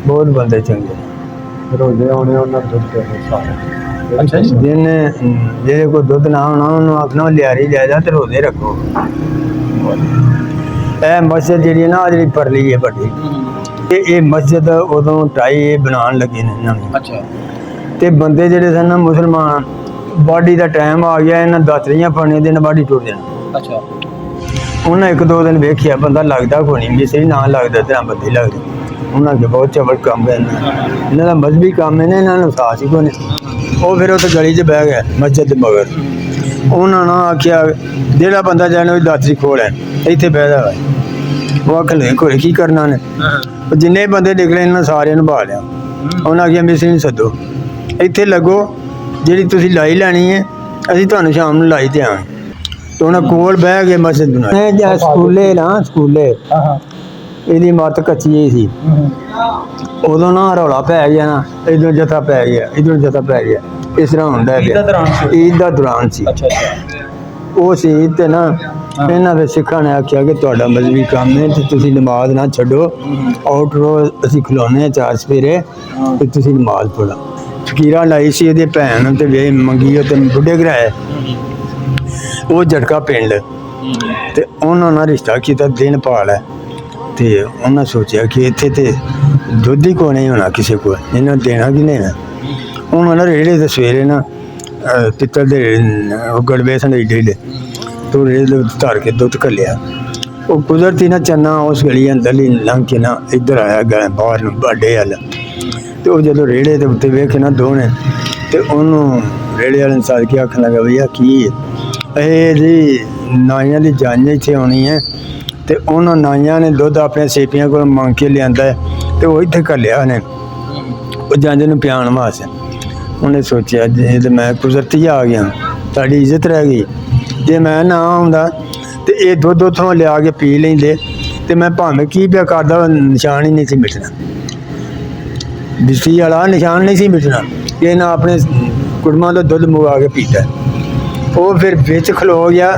बहुत बंदे चंगे रोजे आने उन्होंने दुध देने सारे। अच्छा जी। जिन्हें जेरे को दुध ना होना उन्होंने आखना लियारी ले जा ते रोजे रखो। ਇਹ ਮਸਜਿਦ ਜਿਹੜੀ ਹੈ ਨਾ ਆ ਜਿਹੜੀ ਪਰਲੀ ਹੈ ਵੱਡੀ ਇਹ ਮਸਜਿਦ ਉਦੋਂ ਢਾਈ ਬਣਾਉਣ ਲੱਗੇ ਨੇ ਇਹਨਾਂ ਨੂੰ। ਅੱਛਾ। ਤੇ ਬੰਦੇ ਜਿਹੜੇ ਸਨ ਨਾ ਮੁਸਲਮਾਨ ਬਾਡੀ ਦਾ ਟਾਈਮ ਆ ਗਿਆ ਇਹਨਾਂ ਦਾਤਰੀਆਂ ਫੜਨੇ ਦੇ ਨਾਲ ਬਾਡੀ ਟੁੱਟ ਜਾਣਾ। ਅੱਛਾ। ਉਹਨਾਂ ਇੱਕ ਦੋ ਦਿਨ ਵੇਖਿਆ ਬੰਦਾ ਲੱਗਦਾ ਕੋਈ ਨਹੀਂ ਮਿਸਰੀ ਨਾ ਲੱਗਦਾ ਤੇ ਬੰਦੇ ਲੱਗਦੇ ਉਹਨਾਂ ਦੇ ਬਹੁਤ ਚਵਲ ਕੰਮ ਹੈ ਇਹਨਾਂ ਦਾ ਮਜ਼ਹਬੀ ਕੰਮ ਹੈ ਨਾ ਇਹਨਾਂ ਨੂੰ ਸਾਥ ਹੀ ਕੋਈ ਨਹੀਂ। ਉਹ ਫਿਰ ਉੱਥੇ ਗਲੀ 'ਚ ਬਹਿ ਗਿਆ ਮਸਜਿਦ ਦੇ ਮਗਰ ਉਹਨਾਂ ਨੇ ਆਖਿਆ ਜਿਹੜਾ ਬੰਦਾ ਜਾਣੇ ਉਹ ਦਾਤਰੀ ਖੋਲ ਹੈ ਇੱਥੇ ਬਹਿਦਾ ਵਾ। ਉਹ ਆਖਲੇ ਘੋੜੇ ਕੀ ਕਰਨਾ ਨੇ ਜਿੰਨੇ ਬੰਦੇ ਨਿਕਲੇ ਇਹਨਾਂ ਸਾਰਿਆਂ ਨੂੰ ਬਹਾ ਲਿਆ। ਉਹਨਾਂ ਆਖਿਆ ਮਿਸਰੀ ਨੂੰ ਸੱਦੋ ਇੱਥੇ ਲੱਗੋ ਜਿਹੜੀ ਤੁਸੀਂ ਲਾਈ ਲੈਣੀ ਹੈ ਅਸੀਂ ਤੁਹਾਨੂੰ ਸ਼ਾਮ ਨੂੰ ਲਾਈ ਦਿਆਂਗੇ। ਤੇ ਉਹਨਾਂ ਕੋਲ ਬਹਿ ਕੇ ਮਸਜਿਦ ਬਣਾਈ ਜਾਂ ਸਕੂਲੇ ਨਾ ਸਕੂਲੇ ਇਹਦੀ ਮੱਤ ਕੱਚੀ ਹੀ ਸੀ। ਉਦੋਂ ਨਾ ਰੌਲਾ ਪੈ ਗਿਆ ਨਾ ਇੱਧਰੋਂ ਜਥਾ ਪੈ ਗਿਆ ਇੱਧਰੋਂ ਜਥਾ ਪੈ ਗਿਆ ਇਸ ਤਰ੍ਹਾਂ ਹੁੰਦਾ ਗਿਆ। ਈਦ ਦਾ ਦੌਰਾਨ ਸੀ ਉਹ ਸੀ ਤੇ ਨਾ ਇਹਨਾਂ ਦੇ ਸਿੱਖਾਂ ਨੇ ਆਖਿਆ ਕਿ ਤੁਹਾਡਾ ਮਜ਼ਹਬੀ ਕੰਮ ਹੈ ਤੇ ਤੁਸੀਂ ਨਮਾਜ਼ ਨਾ ਛੱਡੋ ਆਊਟ ਰੋਜ਼ ਅਸੀਂ ਖਿਲਾਉਂਦੇ ਹਾਂ 4 ਸਵੇਰੇ ਤੇ ਤੁਸੀਂ ਨਮਾਜ਼ ਪੜ੍ਹੋ। ਫਕੀਰਾਂ ਲਾਈ ਸੀ ਇਹਦੇ ਭੈਣ ਤੇ ਵੇ ਮੰਗੀ ਤੇ ਬੁੱਢੇ ਘਰਾਏ ਉਹ ਝਟਕਾ ਪਿੰਡ ਤੇ ਉਹਨਾਂ ਨਾਲ ਰਿਸ਼ਤਾ ਕੀਤਾ ਦਿਨ ਪਾਲ ਹੈ ਤੇ ਉਹਨਾਂ ਸੋਚਿਆ ਕਿ ਇੱਥੇ ਤੇ ਦੁੱਧ ਹੀ ਕੋਈ ਨਹੀਂ ਹੋਣਾ ਕਿਸੇ ਕੋਲ ਇਹਨਾਂ ਦੇਣਾ ਕਿ ਨਹੀਂ। ਉਹਨਾਂ ਨੇ ਰੇੜੇ ਤੇ ਸਵੇਰੇ ਨਾ ਪਿੱਤਲ ਦੇ ਗੜਵੇ ਸਨ ਏਡੇ ਤੋਂ ਰੇੜੇ ਧਰ ਕੇ ਦੁੱਧ ਘੱਲਿਆ। ਉਹ ਕੁਦਰਤੀ ਨਾ ਚੰਨਾ ਉਸ ਗਲੀ ਅੰਦਰਲੀ ਲੰਘ ਕੇ ਨਾ ਇੱਧਰ ਆਇਆ ਗਏ ਬਾਹਰ ਨੂੰ ਬਾਡੇ ਵੱਲ ਤੇ ਉਹ ਜਦੋਂ ਰੇੜੇ ਦੇ ਉੱਤੇ ਵੇਖੇ ਨਾ ਦੋਨੇ ਤੇ ਉਹਨੂੰ ਰੇੜੇ ਵਾਲੇ ਨੂੰ ਸਾਧ ਕੇ ਆਖਣ ਲੱਗਾ ਭਈਆ ਕੀ ਇਹ ਜੀ ਨਾਈਆਂ ਦੀ ਜੰਝ ਇੱਥੇ ਆਉਣੀ ਹੈ ਤੇ ਉਹਨਾਂ ਨਾਈਆਂ ਨੇ ਦੁੱਧ ਆਪਣੇ ਸੇਪੀਆਂ ਕੋਲ ਮੰਗ ਕੇ ਲਿਆਂਦਾ ਤੇ ਉਹ ਇੱਥੇ ਘੱਲਿਆ ਉਹਨੇ ਉਹ ਜੰਝ ਨੂੰ ਪਿਆਉਣ ਵਾਸਤੇ। ਉਹਨੇ ਸੋਚਿਆ ਜੇ ਤੇ ਮੈਂ ਕੁਦਰਤੀ ਆ ਗਿਆ ਤੁਹਾਡੀ ਇੱਜ਼ਤ ਰਹਿ ਗਈ ਜੇ ਮੈਂ ਨਾ ਆਉਂਦਾ ਤੇ ਇਹ ਦੁੱਧ ਉੱਥੋਂ ਲਿਆ ਕੇ ਪੀ ਲੈਂਦੇ ਤੇ ਮੈਂ ਭਾਵੇਂ ਕੀ ਪਿਆ ਕਰਦਾ ਨਿਸ਼ਾਨ ਹੀ ਨਹੀਂ ਸੀ ਮਿਟਣਾ। ਬਿਸਤੀ ਵਾਲਾ ਨਿਸ਼ਾਨ ਨਹੀਂ ਸੀ ਮਿਟਣਾ ਕਿ ਇਹਨਾਂ ਆਪਣੇ ਕੁੜਮਾਂ ਦਾ ਦੁੱਧ ਮੰਗਵਾ ਕੇ ਪੀਤਾ। ਉਹ ਫਿਰ ਵਿੱਚ ਖਲੋ ਗਿਆ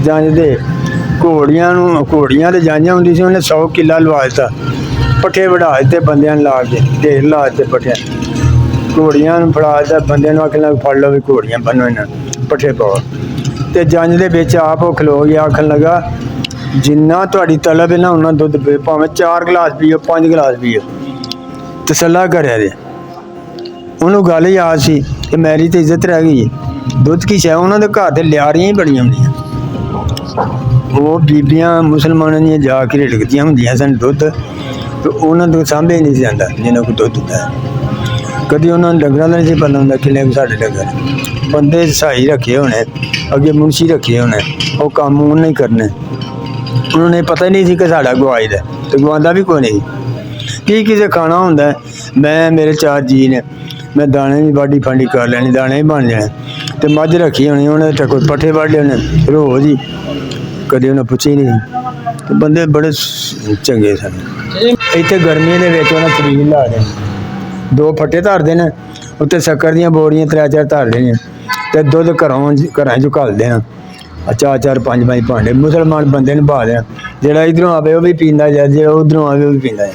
ਜੰਝ ਦੇ ਘੋੜੀਆਂ ਦੇ ਜਾਂਝਾਂ ਹੁੰਦੀ ਸੀ ਉਹਨੇ 100 ਕਿੱਲਾ ਲਵਾ ਦਿੱਤਾ ਪੱਠੇ ਵਢਾ ਦਿੱਤੇ ਬੰਦਿਆਂ ਨੂੰ ਲਾ ਕੇ ਢੇਰ ਲਾ ਦਿੱਤੇ ਪੱਠਿਆਂ ਘੋੜੀਆਂ ਨੂੰ ਫੜਾ ਦਿੱਤਾ ਬੰਦਿਆਂ ਨੂੰ ਆਖਣ ਲੱਗ ਫੜ ਲਓ ਵੀ ਘੋੜੀਆਂ ਬੰਨੋ ਇਹਨਾਂ ਪੱਠੇ ਪਾਓ ਤੇ ਜੰਝ ਦੇ ਵਿੱਚ ਆਪ ਉਹ ਖਲੋ ਗਿਆ ਆਖਣ ਲੱਗਾ ਜਿੰਨਾ ਤੁਹਾਡੀ ਤਲਬ ਹੈ ਨਾ ਉਹਨਾਂ ਦੁੱਧ ਭਾਵੇਂ 4 ਗਲਾਸ ਪੀਓ 5 ਗਲਾਸ ਪੀਓ ਤਸੱਲਾ ਕਰਿਆ ਜੇ। ਉਹਨੂੰ ਗੱਲ ਯਾਦ ਸੀ ਕਿ ਮੇਰੀ ਤਾਂ ਇੱਜ਼ਤ ਰਹਿ ਗਈ ਦੁੱਧ ਕੀ ਸ਼ੈ ਉਹਨਾਂ ਦੇ ਘਰ ਤੇ ਲਿਆਰੀਆਂ ਹੀ ਬੜੀਆਂ ਹੁੰਦੀਆਂ ਉਹ ਬੀਬੀਆਂ ਮੁਸਲਮਾਨਾਂ ਦੀਆਂ ਜਾ ਕੇ ਢਿੜਕਦੀਆਂ ਹੁੰਦੀਆਂ ਸਨ ਦੁੱਧ ਤੇ ਉਹਨਾਂ ਤੋਂ ਸਾਂਭੇ ਨਹੀਂ ਸੀ ਜਾਂਦਾ ਜਿਹਨਾਂ ਕੋਲ ਦੁੱਧ ਹੁੰਦਾ ਕਦੀ ਉਹਨਾਂ ਨੂੰ ਡੰਗਰਾਂ ਦਾ ਨਹੀਂ ਸੀ ਪਤਾ ਹੁੰਦਾ ਕਿੰਨੇ ਕੁ ਸਾਡੇ ਡੰਗਰ ਬੰਦੇ ਸਹਾਈ ਰੱਖੇ ਹੋਣੇ ਅੱਗੇ ਮੁਨਸ਼ੀ ਰੱਖੇ ਹੋਣੇ ਉਹ ਕੰਮ ਉਹਨੇ ਹੀ ਕਰਨੇ ਉਹਨਾਂ ਨੇ ਪਤਾ ਹੀ ਨਹੀਂ ਸੀ ਕਿ ਸਾਡਾ ਗਵਾਈਦਾ ਤੇ ਗਵਾਉਂਦਾ ਵੀ ਕੋਈ ਨਹੀਂ ਕੀ ਕਿਸੇ ਖਾਣਾ ਹੁੰਦਾ ਮੈਂ ਮੇਰੇ 4 ਜੀ ਨੇ ਮੈਂ ਦਾਣੇ ਵੀ ਵਾਢੀ ਫਾਂਡੀ ਕਰ ਲੈਣੀ ਦਾਣੇ ਵੀ ਬਣ ਜਾਣੇ ਤੇ ਮੱਝ ਰੱਖੀ ਹੋਣੀ ਉਹਨੇ ਤਾਂ ਕੋਈ ਪੱਠੇ ਵੱਢ ਲਿਆਉਣੇ ਰੋਜ਼ ਹੀ ਕਦੇ ਉਹਨੇ ਪੁੱਛੀ ਨਹੀਂ ਤੇ ਬੰਦੇ ਬੜੇ ਚੰਗੇ ਸਨ। ਇੱਥੇ ਗਰਮੀਆਂ ਦੇ ਵਿੱਚ ਉਹਨਾਂ ਚਰੀਲ ਲਾ ਦੇਣੀ 2 ਫੱਟੇ ਧਰਦੇ ਨੇ ਉੱਤੇ ਸ਼ੱਕਰ ਦੀਆਂ ਬੋਰੀਆਂ 3-4 ਧਰ ਦੇਣੀਆਂ ਤੇ ਦੁੱਧ ਘਰਾਂ 'ਚੋਂ ਘੱਲਦੇ ਆ 4-4 5-5 ਭਾਂਡੇ ਮੁਸਲਮਾਨ ਬੰਦੇ ਨੂੰ ਬਹਾ ਲਿਆ ਜਿਹੜਾ ਇੱਧਰੋਂ ਆਵੇ ਉਹ ਵੀ ਪੀਂਦਾ ਜਾਂ ਜਿਹੜਾ ਉੱਧਰੋਂ ਆਵੇ ਉਹ ਵੀ ਪੀਂਦਾ ਹੈ।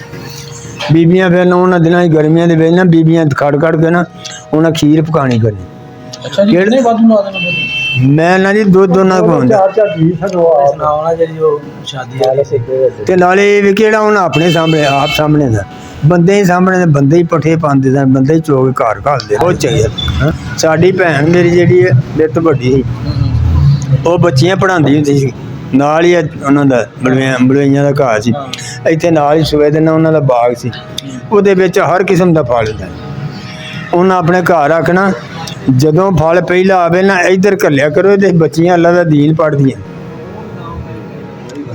ਬੀਬੀਆਂ ਫਿਰ ਉਹਨਾਂ ਦਿਨਾਂ ਗਰਮੀਆਂ ਦੇ ਵਿੱਚ ਨਾ ਬੀਬੀਆਂ ਖੜ ਕੇ ਨਾ ਉਹਨਾਂ ਖੀਰ ਪਕਾਣੀ ਕਰਨੀ। ਅੱਛਾ ਜੀ ਕਿਹਨੇ ਵਾਧੂ ਲਾ ਦੇਣਾ ਮੈਂ ਨਾ ਜੀ ਦੁੱਧ ਦੋਨਾਂ ਕੋਲ ਤੇ ਨਾਲੇ ਇਹ ਵੀ ਕਿਹੜਾ ਹੁਣ ਆਪਣੇ ਸਾਹਮਣੇ ਆਪ ਸਾਹਮਣੇ ਦਾ ਬੰਦੇ ਹੀ ਸਾਹਮਣੇ ਬੰਦੇ ਹੀ ਪੱਠੇ ਪਾਉਂਦੇ ਸਨ ਬੰਦੇ ਹੀ ਚੋਗ ਘਰ ਘਾਲਦੇ ਬਹੁਤ ਚੰਗੇ। ਸਾਡੀ ਭੈਣ ਮੇਰੀ ਜਿਹੜੀ ਹੈ ਮੇਰੇ ਤੋਂ ਵੱਡੀ ਸੀ ਉਹ ਬੱਚੀਆਂ ਪੜ੍ਹਾਉਂਦੀ ਹੁੰਦੀ ਸੀ ਨਾਲ ਹੀ ਉਹਨਾਂ ਦਾ ਬਲਵਈਆਂ ਦਾ ਘਰ ਸੀ ਇੱਥੇ ਨਾਲ ਹੀ ਸੂਏ ਦੇ ਨਾਲ ਉਹਨਾਂ ਦਾ ਬਾਗ ਸੀ ਉਹਦੇ ਵਿੱਚ ਹਰ ਕਿਸਮ ਦਾ ਫਲ ਹੁੰਦਾ ਉਹਨਾਂ ਆਪਣੇ ਘਰ ਰੱਖਣਾ ਜਦੋਂ ਫਲ ਪਹਿਲਾਂ ਆਵੇ ਨਾ ਇੱਧਰ ਘੱਲਿਆ ਕਰੋ ਇਹਦੇ ਬੱਚੀਆਂ ਅੱਲਾ ਦਾ ਦੀਨ ਪੜ੍ਹਦੀਆਂ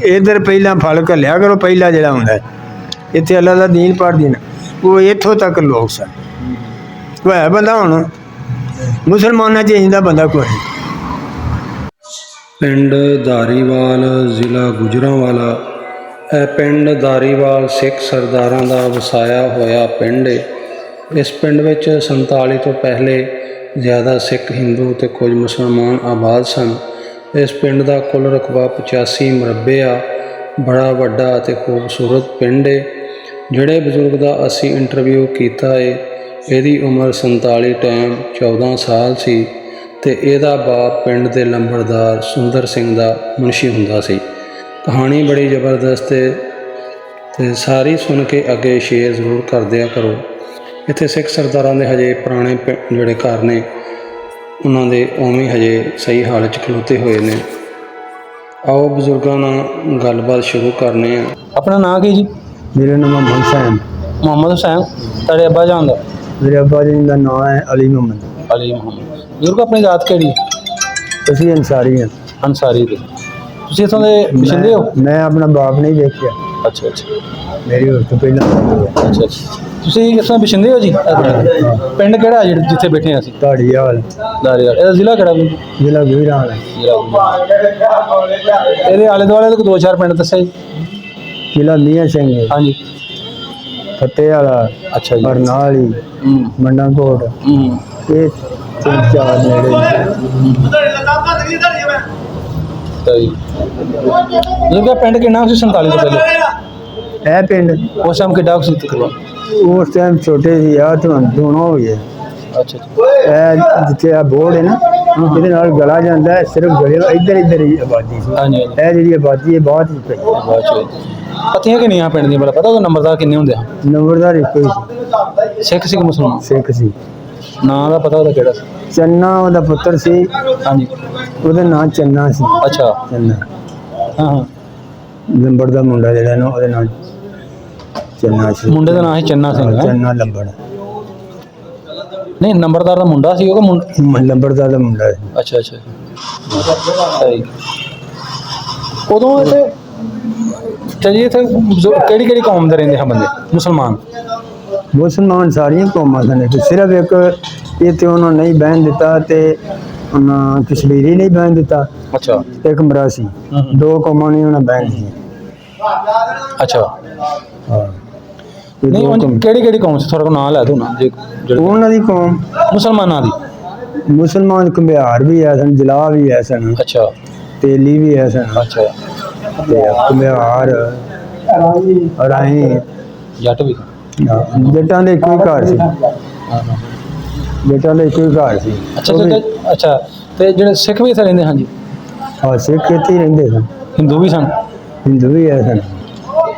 ਇੱਧਰ ਪਹਿਲਾਂ ਫਲ ਘੱਲਿਆ ਕਰੋ ਪਹਿਲਾਂ ਜਿਹੜਾ ਹੁੰਦਾ ਇੱਥੇ ਅੱਲਾ ਦਾ ਦੀਨ ਪੜ੍ਹਦੀਆਂ ਉਹ ਇੱਥੋਂ ਤੱਕ ਲੋਕ ਸਨ। ਉਹ ਹੈ ਬੰਦਾ ਹੁਣ ਮੁਸਲਮਾਨਾਂ 'ਚ ਇੰਦਾ ਬੰਦਾ ਕੋਈ ਨਹੀਂ। ਪਿੰਡ ਧਾਰੀਵਾਲ ਜ਼ਿਲ੍ਹਾ ਗੁਜਰਾਂਵਾਲਾ ਇਹ ਪਿੰਡ ਧਾਰੀਵਾਲ ਸਿੱਖ ਸਰਦਾਰਾਂ ਦਾ ਵਸਾਇਆ ਹੋਇਆ ਪਿੰਡ ਹੈ। ਇਸ ਪਿੰਡ ਵਿੱਚ 47 ਤੋਂ ਪਹਿਲੇ ਜ਼ਿਆਦਾ ਸਿੱਖ ਹਿੰਦੂ ਅਤੇ ਕੁਝ ਮੁਸਲਮਾਨ ਆਬਾਦ ਸਨ। ਇਸ ਪਿੰਡ ਦਾ ਕੁੱਲ ਰਕਬਾ 85 ਮਰਬੇ ਆ। ਬੜਾ ਵੱਡਾ ਅਤੇ ਖੂਬਸੂਰਤ ਪਿੰਡ ਹੈ। ਜਿਹੜੇ ਬਜ਼ੁਰਗ ਦਾ ਅਸੀਂ ਇੰਟਰਵਿਊ ਕੀਤਾ ਏ ਇਹਦੀ ਉਮਰ 47 ਟਾਈਮ 14 ਸਾਲ ਸੀ ਤੇ ਇਹਦਾ ਬਾਪ ਪਿੰਡ ਦੇ ਲੰਬੜਦਾਰ ਸੁੰਦਰ ਸਿੰਘ ਦਾ ਮੁਨਸ਼ੀ ਹੁੰਦਾ ਸੀ। ਕਹਾਣੀ ਬੜੀ ਜ਼ਬਰਦਸਤ ਹੈ ਤੇ ਸਾਰੀ ਸੁਣ ਕੇ ਅੱਗੇ ਸ਼ੇਅਰ ਜ਼ਰੂਰ ਕਰ ਦਿਆ ਕਰੋ। ਇੱਥੇ ਸਿੱਖ ਸਰਦਾਰਾਂ ਦੇ ਹਜੇ ਪੁਰਾਣੇ ਜਿਹੜੇ ਘਰ ਨੇ ਉਹਨਾਂ ਦੇ ਉਵੇਂ ਹਜੇ ਸਹੀ ਹਾਲਤ 'ਚ ਖਲੋਤੇ ਹੋਏ ਨੇ। ਆਓ ਬਜ਼ੁਰਗਾਂ ਨਾਲ ਗੱਲਬਾਤ ਸ਼ੁਰੂ ਕਰਨੇ ਆ। ਆਪਣਾ ਨਾਂ ਕੀ ਜੀ? ਮੇਰਾ ਨਾਮ ਮੁਹੰਮਦ ਹੁਸੈਨ। ਮੁਹੰਮਦ ਹੁਸੈਨ। ਤੁਹਾਡੇ ਅੱਬਾ ਜਾਨ ਦਾ? ਮੇਰੇ ਅੱਬਾ ਜੀ ਦਾ ਨਾਮ ਹੈ ਅਲੀ ਮੁਹੰਮਦ। ਅਲੀ ਮੁਹੰਮਦ। ਬਜ਼ੁਰਗ ਆਪਣੀ ਜ਼ਾਤ ਕਿਹੜੀ? ਅਸੀਂ ਅੰਸਾਰੀ ਹਾਂ। ਅੰਸਾਰੀ ਦੇ। ਤੁਸੀਂ ਇੱਥੋਂ ਦੇ ਵਸਿੰਦੇ ਹੋ? ਮੈਂ ਆਪਣਾ ਬਾਪ ਨਹੀਂ ਦੇਖਿਆ। ਅੱਛਾ ਅੱਛਾ। ਮੇਰੀ ਉਸ ਤੋਂ ਪਹਿਲਾਂ ਅੱਛਾ ਅੱਛਾ। ਤੁਸੀਂ ਇੱਥੋਂ ਵਸਿੰਦੇ ਹੋ ਜੀ? ਪਿੰਡ ਕਿਹੜਾ ਜਿੱਥੇ ਬੈਠੇ ਹਾਂ ਅਸੀਂ? ਧਾੜੀਵਾਲ। ਧਾਰੀਵਾਲ। ਇਹਦਾ ਜ਼ਿਲ੍ਹਾ ਕਿਹੜਾ? ਜ਼ਿਲ੍ਹਾ ਗੁਜਰਾਂਵਾਲਾ। ਇਹਦੇ ਆਲੇ ਦੁਆਲੇ ਦੇ 2-4 ਪਿੰਡ ਦੱਸਿਆ ਜੀ। ਜ਼ਿਲ੍ਹਾ ਮੀਆਂ ਸਿੰਘ, ਹਾਂਜੀ। ਫਤਿਹ ਵਾਲਾ, ਅੱਛਾ ਜੀ। ਬਰਨਾਲੀ, ਮੰਡਾਂਕੋਟ, ਇਹ 3-4 ਨੇੜੇ। ਜਿਹੜਾ ਪਿੰਡ ਕਿੰਨਾ ਸੀ 47 ਤੋਂ ਪਹਿਲੇ? ਇਹ ਪਿੰਡ ਉਸ ਟਾਈਮ ਕਿੱਡਾ ਸੀ ਤਕਰੀਬਨ? ਉਸ ਟਾਈਮ ਛੋਟੇ ਸੀ ਆ ਦੋਨੋਂ ਹੋ ਗਏ। ਅੱਛਾ ਅੱਛਾ। ਇਹ ਜਿੱਥੇ ਆ ਬੋਰਡ ਹੈ ਨਾ, ਇਹਦੇ ਨਾਲ ਗਲਾ ਜਾਂਦਾ ਹੈ, ਸਿਰਫ ਗਲੇ ਇੱਧਰ ਹੀ ਆਬਾਦੀ ਸੀ। ਹਾਂਜੀ ਇਹ ਜਿਹੜੀ ਆਬਾਦੀ ਹੈ ਬਾਅਦ ਵਿੱਚ ਪਈ। ਬਾਅਦ ਚ ਪਤੀਆਂ ਕਿੰਨੀਆਂ ਪਿੰਡ ਦੀਆਂ? ਪਤਾ ਉਹਦਾ ਨੰਬਰਦਾਰ ਕਿੰਨੇ ਹੁੰਦੇ ਆ? ਨੰਬਰਦਾਰ ਇੱਕੋ ਹੀ ਸੀ। ਸਿੱਖ ਸੀ ਕਿ ਮੁਸਲਮਾਨ? ਸਿੱਖ ਸੀ। ਨਾਂ ਦਾ ਪਤਾ ਉਹਦਾ ਕਿਹੜਾ ਸੀ? ਚੰਨਾ ਉਹਦਾ ਪੁੱਤਰ ਸੀ। ਹਾਂਜੀ। ਉਹਦਾ ਨਾਂ ਚੰਨਾ ਸੀ। ਅੱਛਾ। ਚੰਨਾ। ਹਾਂ ਹਾਂ। ਲੰਬੜ ਦਾ ਮੁੰਡਾ ਜਿਹੜਾ ਨਾ ਉਹਦੇ ਨਾਲ ਚੰਨਾ ਸੀ। ਮੁੰਡੇ ਦਾ ਨਾਂ ਸੀ ਚੰਨਾ ਸਿੰਘ। ਚੰਨਾ ਲੰਬੜ। ਨਹੀਂ, ਨੰਬਰਦਾਰ ਦਾ ਮੁੰਡਾ ਸੀ ਉਹ? ਲੰਬੜਦਾਰ ਦਾ ਮੁੰਡਾ ਸੀ। ਅੱਛਾ ਅੱਛਾ। ਸਹੀ। ਉਦੋਂ ਇੱਥੇ ਜੀ ਇੱਥੇ ਕਿਹੜੀ ਕਿਹੜੀ ਕੌਮ ਦੇ ਰਹਿੰਦੇ ਹਨ ਬੰਦੇ? ਮੁਸਲਮਾਨ। ਮੁਸਲਮਾਨ ਸਾਰੀਆਂ ਕੌਮਾਂ ਸਨ। ਸਿਰਫ ਇੱਕ ਇੱਥੇ ਉਹਨਾਂ ਨਹੀਂ ਬਹਿਣ ਦਿੱਤਾ ਤੇ ਉਹਨਾਂ ਕਸ਼ਮੀਰੀ ਨਹੀਂ ਬਹਿਣ ਦਿੱਤਾ। ਅੱਛਾ। ਇੱਕ ਮਰਾਸੀ। 2 ਕੌਮਾਂ ਨੇ ਉਹਨਾਂ ਬਹਿਣ ਦਿੱਤੀਆਂ। ਅੱਛਾ। ਹਾਂ। ਨਹੀਂ, ਕਿਹੜੀ ਕਿਹੜੀ ਕੌਮ ਸੀ? ਥੋੜਾ ਕੋ ਨਾਂ ਲੈ ਦੋ ਨਾ ਜੇ। ਉਹਨਾਂ ਦੀ ਕੌਮ ਮੁਸਲਮਾਨਾਂ ਦੀ? ਮੁਸਲਮਾਨ ਘੁਮਿਆਰ ਵੀ ਹੈ ਸਨ, ਜਲਾ ਵੀ ਹੈ ਸਨ, ਅੱਛਾ। ਤੇਲੀ ਵੀ ਹੈ ਸਨ, ਅੱਛਾ। ਤੇ ਘੁਮਿਆਰ, ਰਾਹੀਂ, ਜੱਟ ਵੀ? ਜੱਟਾਂ ਦੇ ਇੱਕੋ ਹੀ ਘਰ ਸੀ। ਜੱਟਾਂ ਦੇ ਇੱਕੋ ਹੀ ਘਰ ਸੀ। ਅੱਛਾ ਅੱਛਾ। ਤੇ ਜਿਹੜੇ ਸਿੱਖ ਵੀ ਇੱਥੇ ਰਹਿੰਦੇ? ਹਾਂਜੀ। ਹਾਂ, ਸਿੱਖ ਇੱਥੇ ਹੀ ਰਹਿੰਦੇ ਸਨ। ਹਿੰਦੂ ਵੀ ਸਨ? ਹਿੰਦੂ ਵੀ ਹੈ ਸਨ।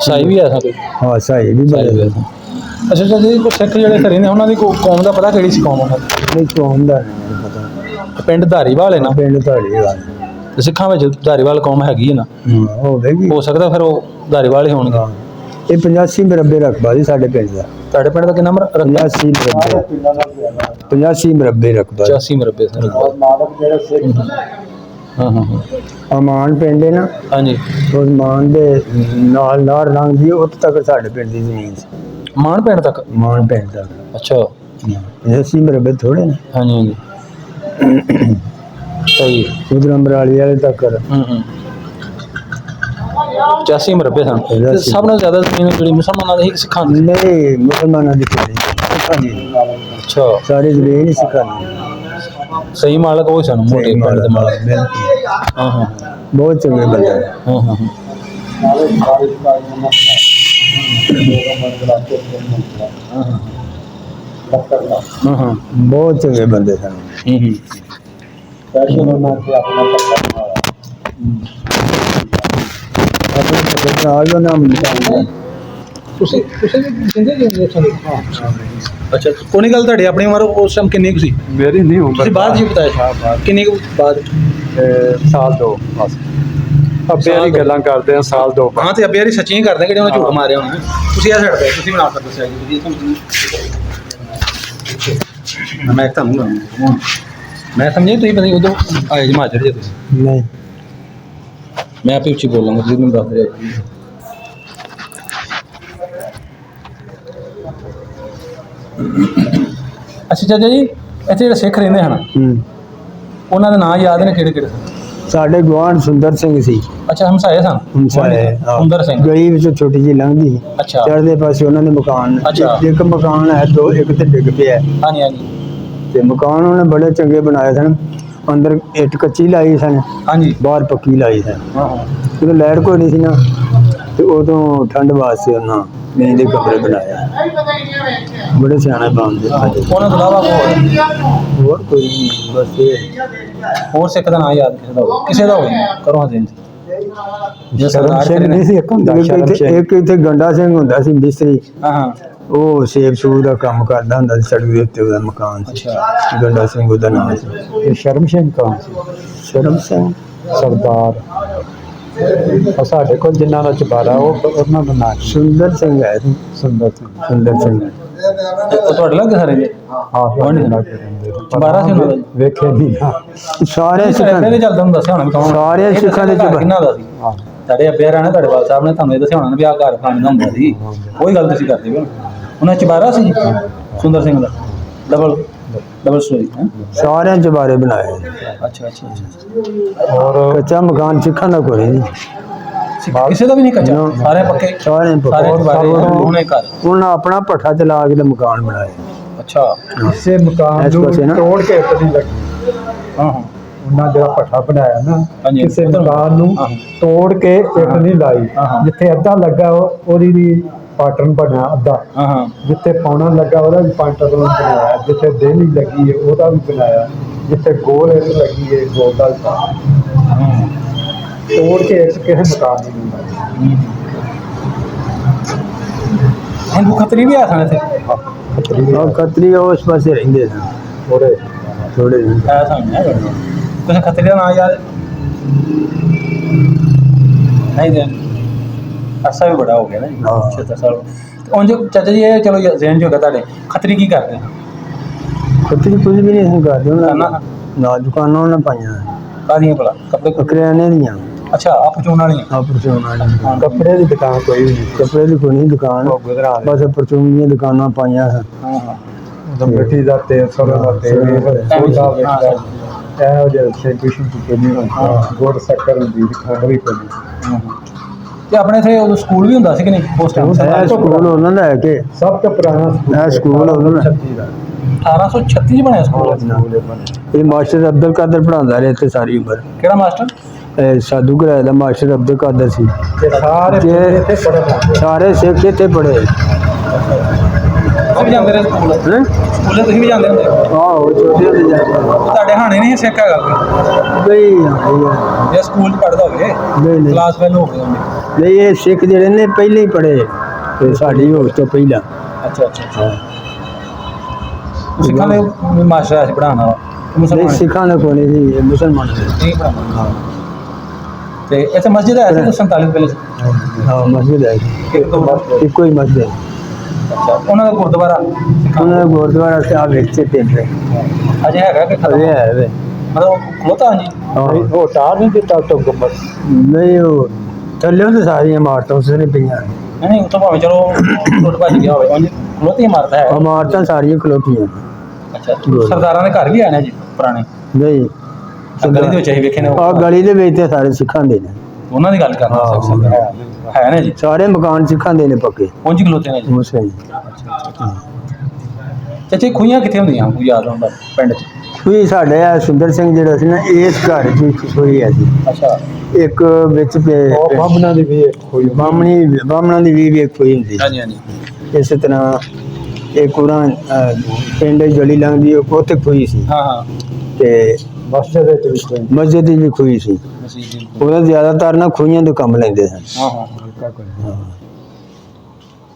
ਸਾਈ ਵੀ ਹੈ ਸਨ? ਹਾਂ, ਸਾਈ ਵੀ ਬੜੇ ਸਨ। ਅੱਛਾ ਅੱਛਾ ਜੀ। ਸਿੱਖ ਜਿਹੜੇ ਇੱਥੇ ਰਹਿੰਦੇ ਉਹਨਾਂ ਦੀ ਕੌਮ ਦਾ ਪਤਾ ਕਿਹੜੀ ਸੀ ਕੌਮ? ਉਹਨਾਂ ਦੀ ਨਹੀਂ, ਕੌਮ ਦਾ ਨਹੀਂ ਪਤਾ। ਪਿੰਡ ਧਾਰੀਵਾਲ ਹੈ ਨਾ? ਪਿੰਡ ਧਾਰੀਵਾਲ। ਤੇ ਸਿੱਖਾਂ ਵਿੱਚ ਧਾਰੀਵਾਲ ਕੌਮ ਹੈਗੀ ਹੈ ਨਾ? ਹੋਵੇਗੀ। ਹੋ ਸਕਦਾ ਫਿਰ ਉਹ ਧਾਰੀਵਾਲ ਹੀ ਹੋਣਗੇ। ਇਹ 85 ਮਰਬੇ ਰਕਬਾ ਸੀ ਸਾਡੇ ਪਿੰਡ ਦਾ। ਤੁਹਾਡੇ ਪਿੰਡ ਦਾ ਕਿੰਨਾ? 85 ਮਰਬੇ। 85 ਮਰਬੇ ਰਕਬਾ। 85 ਮਰਬੇ। ਹਾਂ ਹਾਂ ਹਾਂ। ਅਮਾਨ ਪਿੰਡ ਹੈ ਨਾ, ਹਾਂਜੀ। ਉਸ ਮਾਨ ਦੇ ਨਾਲ ਰੰਗ ਦੀ ਉੱਥੇ ਤੱਕ ਸਾਡੇ ਪਿੰਡ ਦੀ ਜ਼ਮੀਨ ਸੀ। ਮਾਨ ਪਿੰਡ ਤੱਕ? ਮਾਨ ਪਿੰਡ ਤੱਕ। ਅੱਛਾ। 80 ਮਰਬੇ ਥੋੜੇ ਨੇ। ਹਾਂਜੀ ਹਾਂਜੀ। ਸਹੀ। ਉਧਰ ਅੰਬਰਾਲੀ ਵਾਲੇ ਤੱਕ। 85 ਮਰਬੇ ਸਨ। ਤੇ ਸਭ ਨਾਲੋਂ ਜ਼ਿਆਦਾ ਜ਼ਮੀਨ ਜਿਹੜੀ ਮੁਸਲਮਾਨਾਂ ਦੀ ਸੀ ਕਿ ਸਿੱਖਾਂ ਦੀ? ਨਹੀਂ, ਮੁਸਲਮਾਨਾਂ ਦੀ ਕੋਈ ਸਿੱਖਾਂ ਦੀ। ਅੱਛਾ। ਸਾਰੀ ਜ਼ਮੀਨ ਹੀ ਸਿੱਖਾਂ ਦੀ। ਸਹੀ ਮਾਲਕ ਉਹ ਸਨ, ਮੋਟੇ ਪਿੰਡ ਦੇ ਮਾਲਕ। ਹਾਂ ਹਾਂ। ਬਹੁਤ ਚੰਗੇ ਬੰਦੇ। ਹਾਂ ਹਾਂ ਹਾਂ। ਹਾਂ ਹਾਂ। ਬਹੁਤ ਚੰਗੇ ਬੰਦੇ ਸਨ। ਆਪਣੇ ਨਾਲ ਦਾ ਨਾਮ ਨਿਕਾਲ। ਤੁਸੀਂ ਜਿੰਦੇ ਜਿੰਦੇ ਅੱਛਾ। ਕੋਣੀ ਗੱਲ ਤੁਹਾਡੀ ਆਪਣੀ ਉਮਰ ਉਸ ਟਾਈਮ ਕਿੰਨੀ ਕੁ ਸੀ? ਮੇਰੀ ਨਹੀਂ ਉਮਰ। ਤੁਸੀਂ ਬਾਅਦ ਜੀ ਬਤਾਇਆ ਕਿੰਨੀ ਕੁ ਬਾਅਦ? ਸਾਲ 2 ਬਸ। ਅੱਬੇ ਵਾਲੀ ਗੱਲਾਂ ਕਰਦੇ ਆ, ਸਾਲ 2 ਹਾਂ। ਤੇ ਅੱਬੇ ਵਾਲੀ ਸੱਚੀਆਂ ਕਰਦੇ ਕਿਹੜੇ ਉਹਨੇ ਝੂਠ ਮਾਰਿਆ ਹੋਣਾ। ਤੁਸੀਂ ਇਹ ਛੱਡਦੇ, ਤੁਸੀਂ ਬਣਾ ਕੇ ਦੱਸਿਆ ਜੀ। ਮੈਂ ਤੁਹਾਨੂੰ ਮੈਂ ਸਮਝਿਆ ਤੁਸੀਂ ਪਤਾ ਉਦੋਂ ਆਏ ਜਮਾਜਰ ਜੇ ਤੁਸੀਂ। ਨਹੀਂ, ਮੈਂ ਆਪੇ ਉੱਚੀ ਬੋਲਾਂਗਾ, ਤੁਸੀਂ ਮੈਨੂੰ ਦੱਸ ਦਿਓ। ਅੱਛਾ ਚਾਚਾ ਜੀ, ਇੱਥੇ ਜਿਹੜੇ ਸਿੱਖ ਰਹਿੰਦੇ ਹਨ ਉਹਨਾਂ ਦੇ ਨਾਂ ਯਾਦ ਨੇ ਕਿਹੜੇ ਕਿਹੜੇ? ਸਾਡੇ ਗੁਆਂਢ ਸੁੰਦਰ ਸਿੰਘ ਸੀ। ਅੱਛਾ, ਹਮਸਾਏ ਸਨ? ਸੁੰਦਰ ਸਿੰਘ। ਗਲੀ ਵਿੱਚੋਂ ਛੋਟੀ ਜਿਹੀ ਲੰਘਦੀ ਸੀ। ਅੱਛਾ। ਚੜ੍ਹਦੇ ਪਾਸੇ ਉਹਨਾਂ ਦੇ ਮਕਾਨ। ਅੱਛਾ। ਇੱਕ ਮਕਾਨ ਹੈ, 2 ਇੱਕ ਤੇ ਡਿੱਗ ਪਿਆ। ਹਾਂਜੀ ਹਾਂਜੀ। ਤੇ ਮਕਾਨ ਉਹਨੇ ਬੜੇ ਚੰਗੇ ਬਣਾਏ ਸਨ। ਅੰਦਰ ਇੱਟ ਕੱਚੀ ਲਾਈ ਸਨ, ਹਾਂਜੀ। ਬਾਹਰ ਪੱਕੀ ਲਾਈ ਸਨ। ਹਾਂ ਹਾਂ। ਜਦੋਂ ਲਾਈਟ ਕੋਈ ਨਹੀਂ ਸੀ ਨਾ, ਤੇ ਉਦੋਂ ਠੰਡ ਵਾਸਤੇ ਉਹਨਾਂ ਨੀਂਦ ਦੇ ਕਮਰੇ ਬਣਾਇਆ ਬੜੇ ਸਿਆਣੇ ਬਣਦੇ ਸਾਡੇ। ਉਹਨਾਂ ਤੋਂ ਇਲਾਵਾ ਹੋਰ ਹੋਰ ਕੋਈ ਨਹੀਂ, ਬਸ ਇਹ ਹੋਰ ਸਿੱਖ ਦਾ ਨਾਂ ਯਾਦ ਕਿਸੇ ਦਾ ਹੋਵੇ ਕਰੋ ਹਜ਼ੀਨ ਜੇ ਸਰਦਾਰ ਸਿੰਘ ਕਰੇ ਨਹੀਂ ਸੀ ਇੱਕ ਹੁੰਦਾ ਸ਼ਰਮ ਸਿੰਘ। ਇੱਕ ਇੱਥੇ ਗੰਡਾ ਸਿੰਘ ਹੁੰਦਾ ਸੀ ਮਿਸਤਰੀ, ਹਾਂ ਹਾਂ ਉਹ ਸੇਬ ਸੂਬ ਦਾ ਕੰਮ ਕਰਦਾ ਹੁੰਦਾ ਸੀ, ਸੜਕ ਦੇ ਉੱਤੇ ਉਹਦਾ ਮਕਾਨ ਸੀ। ਅੱਛਾ ਗੰਡਾ ਸਿੰਘ ਉਹਦਾ ਨਾਮ ਸੀ। ਇਹ ਸ਼ਰਮ ਸਿੰਘ ਕੌਣ ਸੀ? ਸ਼ਰਮ ਸਿੰਘ ਸਰਦਾਰ। ਉਹ ਸਾਡੇ ਕੋਲ ਜਿਨ੍ਹਾਂ ਦਾ ਚਬਾਰਾ ਉਹ ਉਹਨਾਂ ਦਾ ਨਾਂ ਸੀ ਸੁੰਦਰ ਸਿੰਘ ਹੈ ਸੀ। ਸੁੰਦਰ ਸਿੰਘ। ਸੁੰਦਰ ਸਿੰਘ ਉਹ ਤੁਹਾਡੇ ਲੱਗੇ ਸਾਰੇ ਜੀ ਹਾਂ ਤੁਹਾਡੇ ਨਾਲ ਰਹਿੰਦੇ ਸੀ। ਚੁਬਾਰਾ ਸੀ ਉਹਨਾਂ ਦਾ ਜੀ? ਵੇਖੇ ਨਹੀਂ ਨਾ। ਸਾਰੇ ਸਿੱਖਾਂ ਪਹਿਲੇ ਚੱਲਦਾ ਹੁੰਦਾ ਦੱਸਿਆ ਹੋਣਾ ਵੀ ਕੌਣ ਸਾਰੇ ਸਿੱਖਾਂ ਦੇ ਘਰ ਕਿੰਨਾ ਦਾ ਸੀ? ਹਾਂ ਤੁਹਾਡੇ ਅੱਬੇ ਰਾਣਾ ਤੁਹਾਡੇ ਵਾਲ ਸਾਹਿਬ ਨੇ ਤੁਹਾਨੂੰ ਇਹ ਦੱਸਿਆ ਹੋਣਾ ਵੀ ਆਹ ਘਰ ਖਾਣ ਦਾ ਹੁੰਦਾ ਸੀ। ਉਹੀ ਗੱਲ ਤੁਸੀਂ ਕਰਦੇ ਹੋ। ਉਹਨਾਂ ਚੁਬਾਰਾ ਸੀ ਸੁੰਦਰ ਸਿੰਘ ਦਾ ਡਬਲ ਸਟੋਰੀ ਹੈ। ਸਾਰਿਆਂ ਚ ਬਾਰੇ ਬਣਾਏ। ਅੱਛਾ ਅੱਛਾ ਅੱਛਾ ਔਰ ਕੱਚਾ ਮਕਾਨ ਸਿੱਖਾਂ ਦਾ ਕੋਈ ਨਹੀਂ, ਕਿਸੇ ਦਾ ਵੀ ਨਹੀਂ ਕੱਚਾ ਸਾਰੇ ਪੱਕੇ ਸਾਰਿਆਂ ਸਾਰੇ ਪੱਕੇ। ਬਾਰੇ ਉਹਨੇ ਘਰ ਉਹਨਾਂ ਆਪਣਾ ਭੱਠਾ ਚਲਾ ਕੇ ਤੇ ਮਕਾਨ ਬਣਾਏ। ਅੱਛਾ ਇਸੇ ਮਕਾਨ ਇਸ ਨੂੰ ਪਾਸੇ ਨਾ। ਤੋੜ ਕੇ ਇੱਕ ਨਹੀਂ ਲੱਗੀ। ਹਾਂ ਹਾਂ ਉਹਨਾਂ ਜਿਹੜਾ ਭੱਠਾ ਬਣਾਇਆ ਨਾ ਹਾਂਜੀ। ਕਿਸੇ ਮਕਾਨ ਨੂੰ ਹਾਂ। ਤੋੜ ਕੇ ਇੱਕ ਨਹੀਂ ਲਾਈ। ਹਾਂ। ਜਿੱਥੇ ਅੱਧਾ ਲੱਗਾ ਉਹਦੀ ਵੀ ਪਾਟਰਨ ਬਣਿਆ ਅੱਧਾ, ਹਾਂ ਹਾਂ ਜਿੱਥੇ ਪੌਣਾ ਲੱਗਾ ਉਹਦਾ ਵੀ ਪਾਟਰਨ ਬਣਾਇਆ, ਜਿੱਥੇ ਦੇਹਲੀ ਲੱਗੀ ਹੈ ਉਹਦਾ ਵੀ ਬਣਾਇਆ, ਜਿੱਥੇ ਗੋਲ ਇੱਕ ਲੱਗੀ ਹੈ ਗੋਲ ਦਾ ਵੀ ਬਣਾਇਆ। ਤੋੜ ਕੇ ਇੱਕ ਕਿਸੇ ਮਕਾਨ ਨੂੰ ਨਹੀਂ ਲਾਈ। ਹਿੰਦੂ ਖੱਤਰੀ ਵੀ ਆ ਸਨ ਇੱਥੇ ਉਹ ਖੱਤਰੀ ਉਸ ਪਾਸੇ ਰਹਿੰਦੇ ਸਨ ਉਹਦੇ ਥੋੜੇ ਜਿਹੇ। ਆਇਆ ਸਾਹਮਣੇ ਹੈ ਕੁਝ ਖੱਤਰੀ ਦਾ ਨਾਂ ਯਾਦ ਨਹੀਂ ਦੇ ਅਰਸਾ ਵੀ ਬੜਾ ਹੋ ਗਿਆ ਨਾ ਜੀ ਹਾਂ। 76 ਸਾਲ ਤੇ ਉਂਝ ਚਾਚਾ ਜੀ ਇਹ ਚਲੋ ਜ਼ਹਿਨ ਚ ਹੋ ਗਿਆ ਤੁਹਾਡੇ ਖੱਤਰੀ ਕੀ ਕਰਦੇ ਖੱਤਰੀ ਕੁਝ ਵੀ ਨਹੀਂ ਸੀ ਕਰਦੇ ਦੁਕਾਨਾਂ? ਉਹਨਾਂ ਨਾ ਦੁਕਾਨਾਂ ਉਹਨਾਂ ਪਾਈਆਂ ਕਾਹਦੀਆਂ ਭਲਾ ਕੱਪੜੇ ਕਰਿਆਨੇ ਦੀਆਂ ਅੱਛਾ ਆਪ ਚੋਣ ਵਾਲੀਆਂ ਆ ਪਰਚੂਨ ਵਾਲੀਆਂ। ਕੱਪੜੇ ਦੀ ਦੁਕਾਨ ਕੋਈ ਵੀ ਨਹੀਂ। ਕੱਪੜੇ ਦੀ ਕੋਈ ਨਹੀਂ ਦੁਕਾਨ, ਉਹ ਗੁਜਰਾ ਦੇ ਬਸ ਪਰਚੂਨ ਦੀਆਂ ਦੁਕਾਨਾਂ ਪਾਈਆਂ ਸਨ। ਹਾਂ ਹਾਂ ਉਦੋਂ ਮਿੱਟੀ ਦਾ ਤੇਲ ਸਰੋਂ ਦਾ ਤੇਲ ਸੋਡਾ ਹਾਂ, ਵੇਚਦਾ ਇਹੋ ਜਿਹੇ ਸੈਂਟੂਸ਼ਨ ਤੋਂ ਨਹੀਂ ਹੁੰਦਾ। ਗੁੜ ਸ਼ੱਕਰ ਹੁੰਦੀ ਖੰਡ ਵੀ ਕੋਈ ਨਹੀਂ। ਹਾਂ। ਤੇ ਆਪਣੇ ਇੱਥੇ ਉਦੋਂ ਸਕੂਲ ਵੀ ਹੁੰਦਾ ਸੀ ਕਿ ਨਹੀਂ ਉਸ ਟਾਈਮ ਇਹ ਸਕੂਲ ਉਹਨਾਂ ਦਾ ਹੈ ਕਿ ਸਭ ਤੋਂ ਪੁਰਾਣਾ ਇਹ ਸਕੂਲ ਉਹਦਾ ਨਾ। 36 ਦਾ 1836 ਚ ਬਣਿਆ ਸਕੂਲ ਸਕੂਲ ਇਹ ਬਣਿਆ। ਇਹ ਮਾਸਟਰ ਅਬਦੁਲ ਕਾਦਰ ਪੜ੍ਹਾਉਂਦਾ ਰਿਹਾ ਇੱਥੇ ਸਾਰੀ ਉਮਰ। ਕਿਹੜਾ ਮਾਸਟਰ ਇਹ ਸਾਧੂ ਘਰਾਏ ਦਾ ਮਾਸਟਰ ਅਬਦੁਲ ਕਾਦਰ ਸੀ। ਤੇ ਸਾਰੇ ਜੇ- ਬੱਚੇ ਇੱਥੇ ਪੜ੍ਹਨ ਆਉਂਦੇ। ਸਾਰੇ ਸਿੱਖ ਇੱਥੇ ਪੜ੍ਹੇ। ਤੁਸੀਂ ਵੀ ਜਾਂਦੇ ਰਹੇ ਸਕੂਲ ਹੈਂ? ਸਕੂਲੇ ਤੁਸੀਂ ਵੀ ਜਾਂਦੇ ਹੁੰਦੇ ਆਹੋ ਛੋਟੇ ਹੁੰਦੇ ਜਾਂਦੇ ਤੁਹਾਡੇ ਹਾਣੇ ਨਹੀਂ ਸਿੱਖ ਹੈਗਾ ਕੋਈ ਬਈ ਜੇ ਸਕੂਲ ਚ ਪੜ੍ਹਦਾ ਹੋਵੇ ਨਹੀਂ ਕਲਾਸ ਫੈਲ ਹੋ ਗਈ ਹੁੰਦੀ ਨਹੀਂ ਇਹ ਸਿੱਖ ਜਿਹੜੇ ਨੇ ਪਹਿਲੇ ਹੀ ਪੜ੍ਹੇ ਤੇ ਸਾਡੀ ਹੋਸ਼ ਤੋਂ ਪਹਿਲਾਂ। ਅੱਛਾ ਅੱਛਾ ਅੱਛਾ ਸਿੱਖਾਂ ਦੇ ਮਾਸਟਰ ਆ ਸੀ ਪੜ੍ਹਾਉਣ ਵਾਲਾ ਨਹੀਂ ਮੁਸਲਮਾਨ ਸਿੱਖਾਂ ਦਾ ਕੋਈ ਨਹੀਂ ਸੀ, ਇਹ ਮੁਸਲਮਾਨ ਸੀ। ਨਹੀਂ ਪੜ੍ਹਾਉਣਾ ਤੇ ਇੱਥੇ ਮਸਜਿਦ ਹੈ ਸੀ 47 ਪਹਿਲੇ ਹਾਂ ਮਸਜਿਦ ਹੈ ਇੱਕੋ ਹੀ ਮਸਜਿਦ। ਅੱਛਾ ਉਹਨਾਂ ਦਾ ਗੁਰਦੁਆਰਾ ਉਹਨਾਂ ਦਾ ਗੁਰਦੁਆਰਾ ਸਾਹਿਬ ਵਿੱਚ ਪਿੰਡ ਹੈ ਅਜੇ ਹੈਗਾ ਕਿ ਖਤਮ? ਅਜੇ ਹੈ ਵੇ। ਮਤਲਬ ਖਲੋਤਾ ਜੀ ਨਹੀਂ, ਉਹ ਟਾਰ ਨਹੀਂ ਦਿੱਤਾ ਤੋਂ ਗੁੰਮਤ। ਨਹੀਂ ਉਹ ਥੱਲੇ ਤਾਂ ਸਾਰੀਆਂ ਇਮਾਰਤਾਂ ਉਸਨੇ ਪਈਆਂ। ਨਹੀਂ ਉੱਥੋਂ ਭਾਵੇਂ ਚਲੋ ਟੁੱਟ ਭੱਜ ਗਿਆ ਹੋਵੇ ਉਂਝ ਖਲੋਤੀ ਇਮਾਰਤ ਹੈ ਇਮਾਰਤਾਂ ਸਾਰੀਆਂ ਖਲੋਤੀਆਂ। ਅੱਛਾ ਸਰਦਾਰਾਂ ਦੇ ਘਰ ਵੀ ਆਏ ਨੇ ਜੀ ਪੁਰਾਣੇ ਨਹੀਂ ਗਲੀ ਦੇ ਵਿੱਚ ਅਸੀਂ ਵੇਖੇ ਨੇ ਆ ਗਲੀ ਦੇ ਵਿੱਚ ਤੇ ਸਾਰੇ ਸਿੱਖਾਂ ਦੇ ਨੇ। ਉਹਨਾਂ ਦੀ ਗੱਲ ਕਰਨਾ ਹਾਂ, ਸਰਦਾਰ ਹੈ ਨਾ ਜੀ ਸਾਰੇ ਮਕਾਨ ਸਿੱਖਾਂ ਦੇ ਨੇ ਪੱਕੇ ਉਂਝ ਖਲੋਤੇ ਨੇ ਜੀ ਮੁਸਲਿਮ। ਚਾਚੇ ਖੂਹੀਆਂ ਕਿੱਥੇ ਹੁੰਦੀਆਂ ਕੋਈ ਯਾਦ ਹੁੰਦਾ ਪਿੰਡ 'ਚ? ਵੀ ਸਾਡੇ ਆ ਸੁੰਦਰ ਸਿੰਘ ਜਿਹੜਾ ਸੀ ਨਾ ਇਸ ਘਰ ਦੀ ਖੁਸ਼ਬੂ ਹੈ ਜੀ। ਅੱਛਾ ਇੱਕ ਵਿੱਚ ਉਹ ਬਾਹਮਣਾ ਦੀ ਵੀ ਇੱਕ ਹੋਈ ਬਾਹਮਣਾਂ ਦੀ ਵੀ ਇੱਕ ਹੋਈ ਹੁੰਦੀ। ਹਾਂਜੀ ਹਾਂਜੀ ਇਸੇ ਤਰ੍ਹਾਂ ਇਹ ਕੁਰਾਨ ਪਿੰਡ ਦੀ ਗਲੀ ਲੰਘਦੀ ਉਹ ਉੱਥੇ ਖੂਹੀ ਸੀ ਹਾਂ ਹਾਂ ਤੇ ਮਸਜਿਦ ਵਿੱਚ ਵੀ ਕੋਈ ਮਸਜਿਦ ਦੀ ਵੀ ਖੂਹੀ ਸੀ। ਮਸੀਹ ਜੀ ਉਹਦਾ ਜ਼ਿਆਦਾਤਰ ਨਾ ਖੂਹੀਆਂ ਤੋਂ ਕੰਮ ਲੈਂਦੇ ਸਨ। ਹਾਂ ਹਾਂ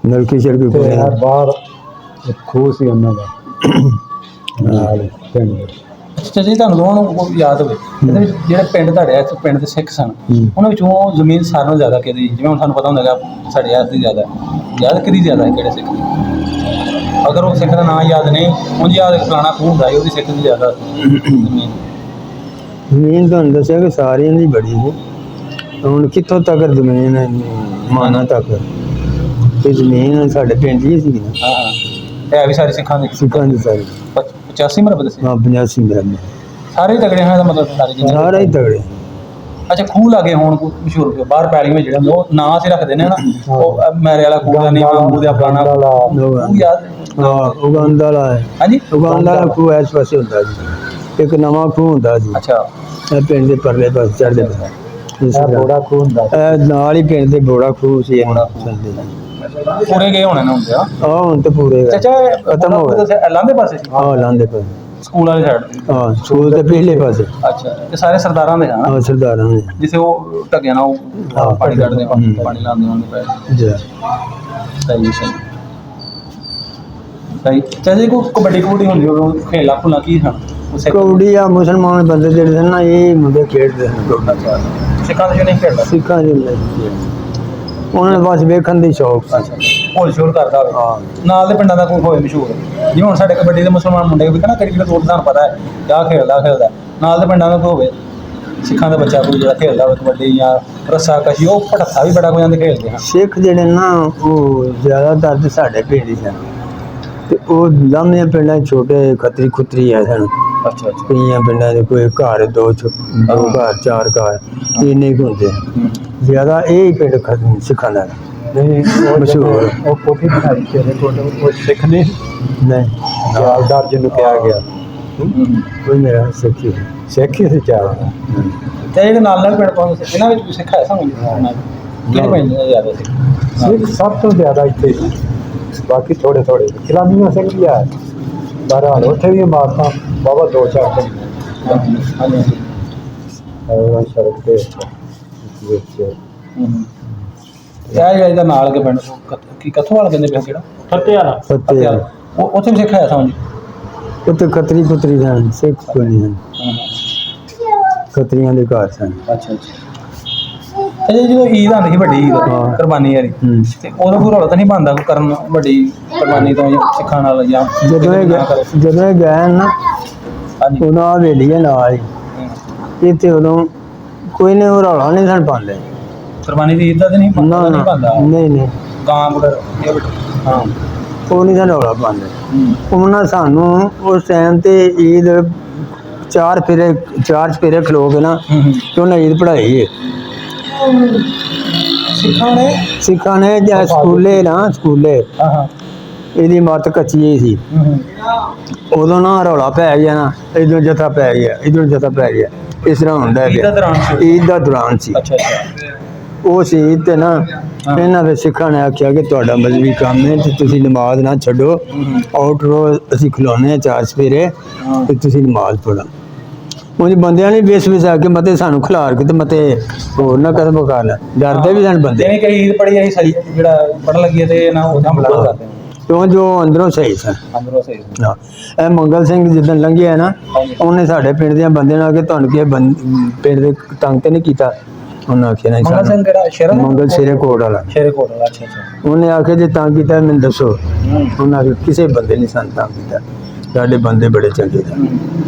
ਨਲਕੀ ਛੜਕੀ ਤੇ ਕੋਈ ਇਹ ਬਾਹਰ ਇੱਕ ਖੂਹ ਸੀ ਉਹਨਾਂ ਦਾ ਨਾਲ ਪਿੰਡ ਦੇ। ਅੱਛਾ ਜੀ ਤੁਹਾਨੂੰ ਦੋਵਾਂ ਨੂੰ ਕੋਈ ਯਾਦ ਹੋਵੇ ਇਹਦੇ ਵਿੱਚ ਜਿਹੜੇ ਪਿੰਡ ਤੁਹਾਡੇ ਇੱਥੇ ਪਿੰਡ ਦੇ ਸਿੱਖ ਸਨ ਉਹਨਾਂ ਵਿੱਚੋਂ ਜ਼ਮੀਨ ਸਾਰਿਆਂ ਨਾਲੋਂ ਜ਼ਿਆਦਾ ਕਿਹਦੀ ਜਿਵੇਂ ਹੁਣ ਸਾਨੂੰ ਪਤਾ ਹੁੰਦਾ ਹੈਗਾ ਸਾਡੇ ਯਾਦ ਦੀ ਜ਼ਿਆਦਾ ਯਾਦ ਕਿਹਦੀ ਜ਼ਿਆਦਾ ਹੈ ਕਿਹੜੇ ਸਿੱਖ ਦੀ? ਅਗਰ ਉਹ ਸਿੱਖ ਦਾ ਨਾਂ ਯਾਦ ਨਹੀਂ ਉਂਝ ਯਾਦ ਫਲਾਣਾ ਖੂਹ ਹੁੰਦਾ ਸੀ ਉਹਦੀ ਸਿੱਖ ਦੀ ਜ਼ਿਆਦਾ ਜ਼ਮੀਨ ਜ਼ਮੀਨ ਤੁਹਾਨੂੰ ਦੱਸਿਆ ਕਿ ਸਾਰਿਆਂ ਦੀ ਬੜੀ ਸੀ। ਹੁਣ ਕਿੱਥੋਂ ਤੱਕ ਜ਼ਮੀਨ ਹੈ ਮਾਨਾ ਤੱਕ ਤੇ ਜ਼ਮੀਨ ਸਾਡੇ ਪਿੰਡ ਦੀ ਸੀ ਨਾ ਹਾਂ ਹਾਂ ਹੈ ਵੀ ਸਾਰੀ ਸਿੱਖਾਂ ਦੀ ਸਿੱਖਾਂ ਦੀ ਸਾਰੀ 85 ਮਰਬੇ ਦੇ ਸੀ ਹਾਂ 85 ਮੇਰਾ ਸਾਰੇ ਹੀ ਤਗੜੇ ਹਨ ਦਾ ਮਤਲਬ ਸਾਰੇ ਜਿੰਨੇ ਸਾਰਾ ਹੀ ਤਗੜੇ। ਅੱਛਾ ਖੂਹ ਲਾਗੇ ਹੁਣ ਕੋਈ ਮਸ਼ਹੂਰ ਖੂਹ, ਬਾਹਰ ਪੈਲੀ ਵਿੱਚ ਜਿਹੜੇ ਹੁੰਦੇ ਉਹ ਨਾਂ ਅਸੀਂ ਰੱਖਦੇ ਨੇ ਨਾ ਉਹ ਮੈਰੇ ਵਾਲਾ ਖੂਹ ਦਾ ਨਹੀਂ ਮਾਮੂ ਦਾ ਪੁਰਾਣਾ ਖੂਹ ਯਾਦ ਹਾਂ ਉਗੰਦ ਵਾਲਾ ਹੈ। ਹਾਂਜੀ ਉਗੰਦ ਵਾਲਾ ਖੂਹ ਇਸ ਪਾਸੇ ਹੁੰਦਾ ਜੀ। ਇੱਕ ਨਵਾਂ ਖੂਹ ਹੁੰਦਾ ਜੀ ਅੱਛਾ ਇਹ ਪਿੰਡ ਦੇ ਪਰਲੇ ਪਾਸੇ ਚੜ੍ਹਦੇ ਪਾਸੇ। ਇਸ ਇਹ ਤਰ੍ਹਾਂ ਬੋੜਾ ਖੂਹ ਹੁੰਦਾ। ਇਹ ਨਾਲ ਹੀ ਪਿੰਡ ਦੇ ਬੋੜਾ ਖੂਹ ਸੀ। ਬੋੜਾ ਚੱਲਦੇ ਸੀ। ਪੂਰੇ ਗਏ ਹੋਣੇ ਨਾ ਹੁੰਦੇ ਆ। ਆ ਹੁਣ ਤੇ ਪੂਰੇ ਗਏ। ਚਾਚਾ ਖਤਮ ਹੋ ਗਏ। ਲਾਂਦੇ ਪਾਸੇ ਸੀ ਆ ਲਾਂਦੇ ਪਏ। ਸਕੂਲ ਵਾਲੀ ਸਾਈਡ ਤੇ। ਹਾਂ ਸਕੂਲ ਦੇ ਪਿਛਲੇ ਪਾਸੇ। ਅੱਛਾ ਤੇ ਸਾਰੇ ਸਰਦਾਰਾਂ ਦੇ ਹਨ ਆ ਸਰਦਾਰਾਂ ਨੇ। ਜਿਸੇ ਉਹ ਢੱਕਿਆ ਨਾ ਉਹ ਪਾਣੀ ਕੱਢਦੇ ਪਾਣੀ ਲਾਉਂਦੇ ਹੁੰਦੇ ਪਏ। ਜੀ ਸਹੀ ਸਹੀ ਸਹੀ। ਚਾਚਾ ਜੀ ਕੋਈ ਕਬੱਡੀ ਕਬੱਡੀ ਹੁੰਦੀ ਹੋਵੇ ਖੇਲਾ ਖੁਲਾ ਕੀ ਹਨ ਉਸੇ ਕਬੱਡੀ ਆ ਮੁਸਲਮਾਨ ਬੰਦੇ ਜਿਹੜੇ ਸਨ ਨਾ ਇਹ ਮੁੰਡੇ ਖੇਡਦੇ ਹਨ ਕਬੱਡੀ। ਅੱਛਾ ਸਿੱਖਾਂ ਦੇ ਨਹੀਂ ਖੇਡਦਾ। ਸਿੱਖਾਂ ਦੇ ਨਹੀਂ। ਉਹਨਾਂ ਨੂੰ ਬਸ ਵੇਖਣ ਦੀ ਸ਼ੌਕ ਸੀ। ਅੱਛਾ ਹੋਲ ਸ਼ੋਰ ਕਰਦਾ ਹੋਵੇ ਹਾਂ ਨਾਲ ਦੇ ਪਿੰਡਾਂ ਦਾ ਕੋਈ ਹੋਏ ਮਸ਼ਹੂਰ ਜਿਵੇਂ ਹੁਣ ਸਾਡੇ ਕਬੱਡੀ ਦੇ ਮੁਸਲਮਾਨ ਮੁੰਡੇ ਵੀ ਕਹਿੰਦਾ ਕ੍ਰਿਕਟ ਤੋਂ ਤੁਹਾਨੂੰ ਪਤਾ ਹੈ ਕਿਆ ਖੇਡਦਾ ਨਾਲ ਦੇ ਪਿੰਡਾਂ ਦਾ ਕੋਈ ਹੋਵੇ ਸਿੱਖਾਂ ਦਾ ਬੱਚਾ ਕੋਈ ਜਿਹੜਾ ਖੇਡਦਾ ਹੋਵੇ ਕਬੱਡੀ ਜਾਂ ਰੱਸਾ ਕਸ਼ੀ ਉਹ ਭੜੱਥਾ ਵੀ ਬੜਾ ਕੋਈ ਜਾਂਦੇ ਖੇਡਦੇ ਹਨ। ਸਿੱਖ ਜਿਹੜੇ ਨਾ ਉਹ ਜ਼ਿਆਦਾਤਰ ਤੇ ਸਾਡੇ ਪਿੰਡ ਹੀ ਸਨ ਤੇ ਉਹ ਲਾਮੀਆਂ ਪਿੰਡਾਂ 'ਚ ਛੋਟੇ ਖੱਤਰੀ ਖੁੱਤਰੀ ਆ ਸਨ। ਅੱਛਾ ਅੱਛਾ ਕਈਆਂ ਪਿੰਡਾਂ ਦੇ ਕੋਈ ਘਰ ਦੋ ਘਰ ਚਾਰ ਘਰ ਇੰਨੇ ਕੁ ਹੁੰਦੇ ਆ। ਜ਼ਿਆਦਾ ਇਹ ਹੀ ਪਿੰਡ ਸਿੱਖਾਂ ਦਾ ਨਹੀਂ ਮਸ਼ਹੂਰ। ਉਹ ਕੋਠੀ ਬਣਾਈ ਤੇਰੇ ਕੋਲ ਉਹ ਸਿੱਖ ਨੇ ਨਹੀਂ ਜਾਲਦਾਰ ਜਿਹਨੂੰ ਕਿਹਾ ਗਿਆ ਕੋਈ ਮੇਰਾ ਸਿੱਖੀ ਸਿੱਖ ਹੀ ਸੀ ਚਾਰ। ਤੇ ਜਿਹੜੇ ਨਾਲ ਪਿੰਡ ਪਾਉਂਦੇ ਸੀ ਇਹਨਾਂ ਵਿੱਚ ਵੀ ਸਿੱਖ ਹੈ ਸਾਨੂੰ ਕਿਹੜੇ ਪਿੰਡ ਦੇ ਜ਼ਿਆਦਾ ਸੀ ਸਿੱਖ ਸਭ ਤੋਂ ਜ਼ਿਆਦਾ ਇੱਥੇ ਸੀ ਬਾਕੀ ਥੋੜੇ ਥੋੜੇ ਇਸਲਾਮੀਆਂ ਸਿੰਘ ਵੀ ਆ ਬਹਰਾਲ ਉੱਥੇ ਵੀ ਇਮਾਰਤਾਂ ਬਾਬਾ ਦੋ ਚਾਰ ਪਿੰਡ ਹਾਂਜੀ ਸੜਕ ਤੇ ਵਿੱਚ ਇਹ ਜਿਹੜਾ ਨਾਲ ਕੇ ਪਿੰਡ ਕੀ ਕਥੋਂ ਵਾਲਾ ਕਹਿੰਦੇ ਪਿਆ ਕਿਹੜਾ ਫਤਿਹ ਉਹ ਉੱਥੇ ਵੀ ਸਿੱਖ ਹੈ ਸਾਨੂੰ ਉੱਥੇ ਖੱਤਰੀ ਖੁੱਤਰੀ ਸਨ ਸਿੱਖ ਕੋਈ ਨਹੀਂ ਸਨ। ਖੱਤਰੀਆਂ ਦੇ ਘਰ ਸਨ। ਅੱਛਾ ਅੱਛਾ ਤੇ ਜਦੋਂ ਈਦ ਆਉਂਦੀ ਸੀ ਵੱਡੀ ਈਦ ਹਾਂ। ਕੁਰਬਾਨੀ ਵਾਲੀ ਹੂੰ। ਤੇ ਉਦੋਂ ਕੋਈ ਰੌਲਾ ਤਾਂ ਨਹੀਂ ਬਣਦਾ ਕੋਈ ਕਰਨ ਵੱਡੀ ਕੁਰਬਾਨੀ ਤੋਂ ਜਾਂ ਸਿੱਖਾਂ ਨਾਲ ਜਾਂ ਜਦੋਂ ਇਹ ਗਏ ਨਾ ਹਾਂਜੀ ਉਦੋਂ ਆ ਵੇਲੀਏ ਨਾਲ ਹੀ ਇੱਥੇ ਉਦੋਂ ਕੋਈ ਨੇ ਉਹ ਰੌਲਾ ਨਹੀਂ ਸਨ ਪਾਉਂਦੇ। ਕੁਰਬਾਨੀ ਦੀ ਈਦ ਦਾ ਤਾਂ ਨਹੀਂ ਨਾ ਨਹੀਂ ਬਣਦਾ ਨਹੀਂ ਨਹੀਂ ਗਾਂ ਬੁੱਢਰ ਇਹ ਬਟ ਹਾਂ ਉਹ ਨਹੀਂ ਸਨ ਰੌਲਾ ਪਾਉਂਦੇ। ਉਹਨਾਂ ਸਾਨੂੰ ਉਸ ਟਾਈਮ ਤੇ ਈਦ ਚਾਰ ਫੇਰੇ ਖਲੋ ਕੇ ਨਾ ਤੇ ਉਹਨਾਂ ਈਦ ਪੜ੍ਹਾਈ ਹੈ। ਸਿੱਖਾਂ ਨੇ ਜਾਂ ਸਕੂਲੇ ਹਾਂ ਹਾਂ ਇਹਦੀ ਮੱਤ ਕੱਚੀ ਹੀ ਸੀ। ਉਦੋਂ ਨਾ ਰੌਲਾ ਪੈ ਗਿਆ ਨਾ ਇਧਰੋਂ ਜਥਾ ਪੈ ਗਿਆ ਇਧਰੋਂ ਜਥਾ ਪੈ ਗਿਆ ਇਸ ਤਰ੍ਹਾਂ ਹੁੰਦਾ ਈਦ ਦਾ ਗਿਆ। ਦੌਰਾਨ ਸੀ ਈਦ ਦਾ ਦੌਰਾਨ ਸੀ ਅੱਛਾ ਅੱਛਾ ਉਹ ਸੀ ਤੇ ਨਾ ਇਹਨਾਂ ਦੇ ਸਿੱਖਾਂ ਨੇ ਆਖਿਆ ਕਿ ਤੁਹਾਡਾ ਮਜ਼ਹਬੀ ਕੰਮ ਹੈ ਤੇ ਤੁਸੀਂ ਨਮਾਜ਼ ਨਾ ਛੱਡੋ ਆਊਟ ਰੋਜ਼ ਅਸੀਂ ਖਿਲਾਉਂਦੇ ਹਾਂ ਚਾਰ ਸਵੇਰੇ ਤੇ ਤੁਸੀਂ ਨਮਾਜ਼ ਪੜ੍ਹੋ। ਉਹ ਬੰਦਿਆਂ ਨੇ ਵੇਸ ਆ ਕੇ ਮਤੇ ਸਾਨੂੰ ਖਿਲਾਰ ਕੇ ਤੇ ਮਤੇ ਹੋਰ ਨਾ ਕਦਮ ਕਰ ਲੈ ਡਰਦੇ ਵੀ ਸਨ ਬੰਦੇ ਜਿਵੇਂ ਕਿ ਈਦ ਪੜੀ ਆਈ ਸਹੀ ਜਿਹੜਾ ਪੜਨ ਲੱਗੀ ਤੇ ਨਾ ਉਹ ਹਮਲਾ ਕਰਦੇ ਕਿਉਂ ਜੋ ਅੰਦਰੋਂ ਸਹੀ ਸਨ। ਅੰਦਰੋਂ ਸਹੀ ਹਾਂ ਇਹ ਮੰਗਲ ਸਿੰਘ ਜਿੱਦਣ ਲੰਘਿਆ ਨਾ ਉਹਨੇ ਸਾਡੇ ਪਿੰਡ ਦੇ ਬੰਦੇ ਨਾਲ ਕਿ ਤੁਹਾਨੂੰ ਕੀ ਪਿੰਡ ਦੇ ਤੰਗ ਤੇ ਨਹੀਂ ਕੀਤਾ। ਉਹਨਾਂ ਆਖਿਆ ਨਹੀਂ ਮੰਗਲ ਸਿੰਘ ਕਿਹੜਾ ਸ਼ੇਰ ਮੰਗਲ ਸ਼ੇਰੇ ਕੋਟ ਵਾਲਾ ਸ਼ੇਰੇ ਕੋਟ ਵਾਲਾ ਅੱਛਾ ਅੱਛਾ ਉਹਨੇ ਆਖਿਆ ਜੇ ਤੰਗ ਕੀਤਾ ਮੈਨੂੰ ਦੱਸੋ। ਉਹਨਾਂ ਆਖਿਆ ਕਿਸੇ ਬੰਦੇ ਨੇ ਸਾਨੂੰ ਤੰਗ ਕੀਤਾ ਸਾਡੇ ਬੰਦੇ ਬੜੇ ਚੰਗੇ ਸਨ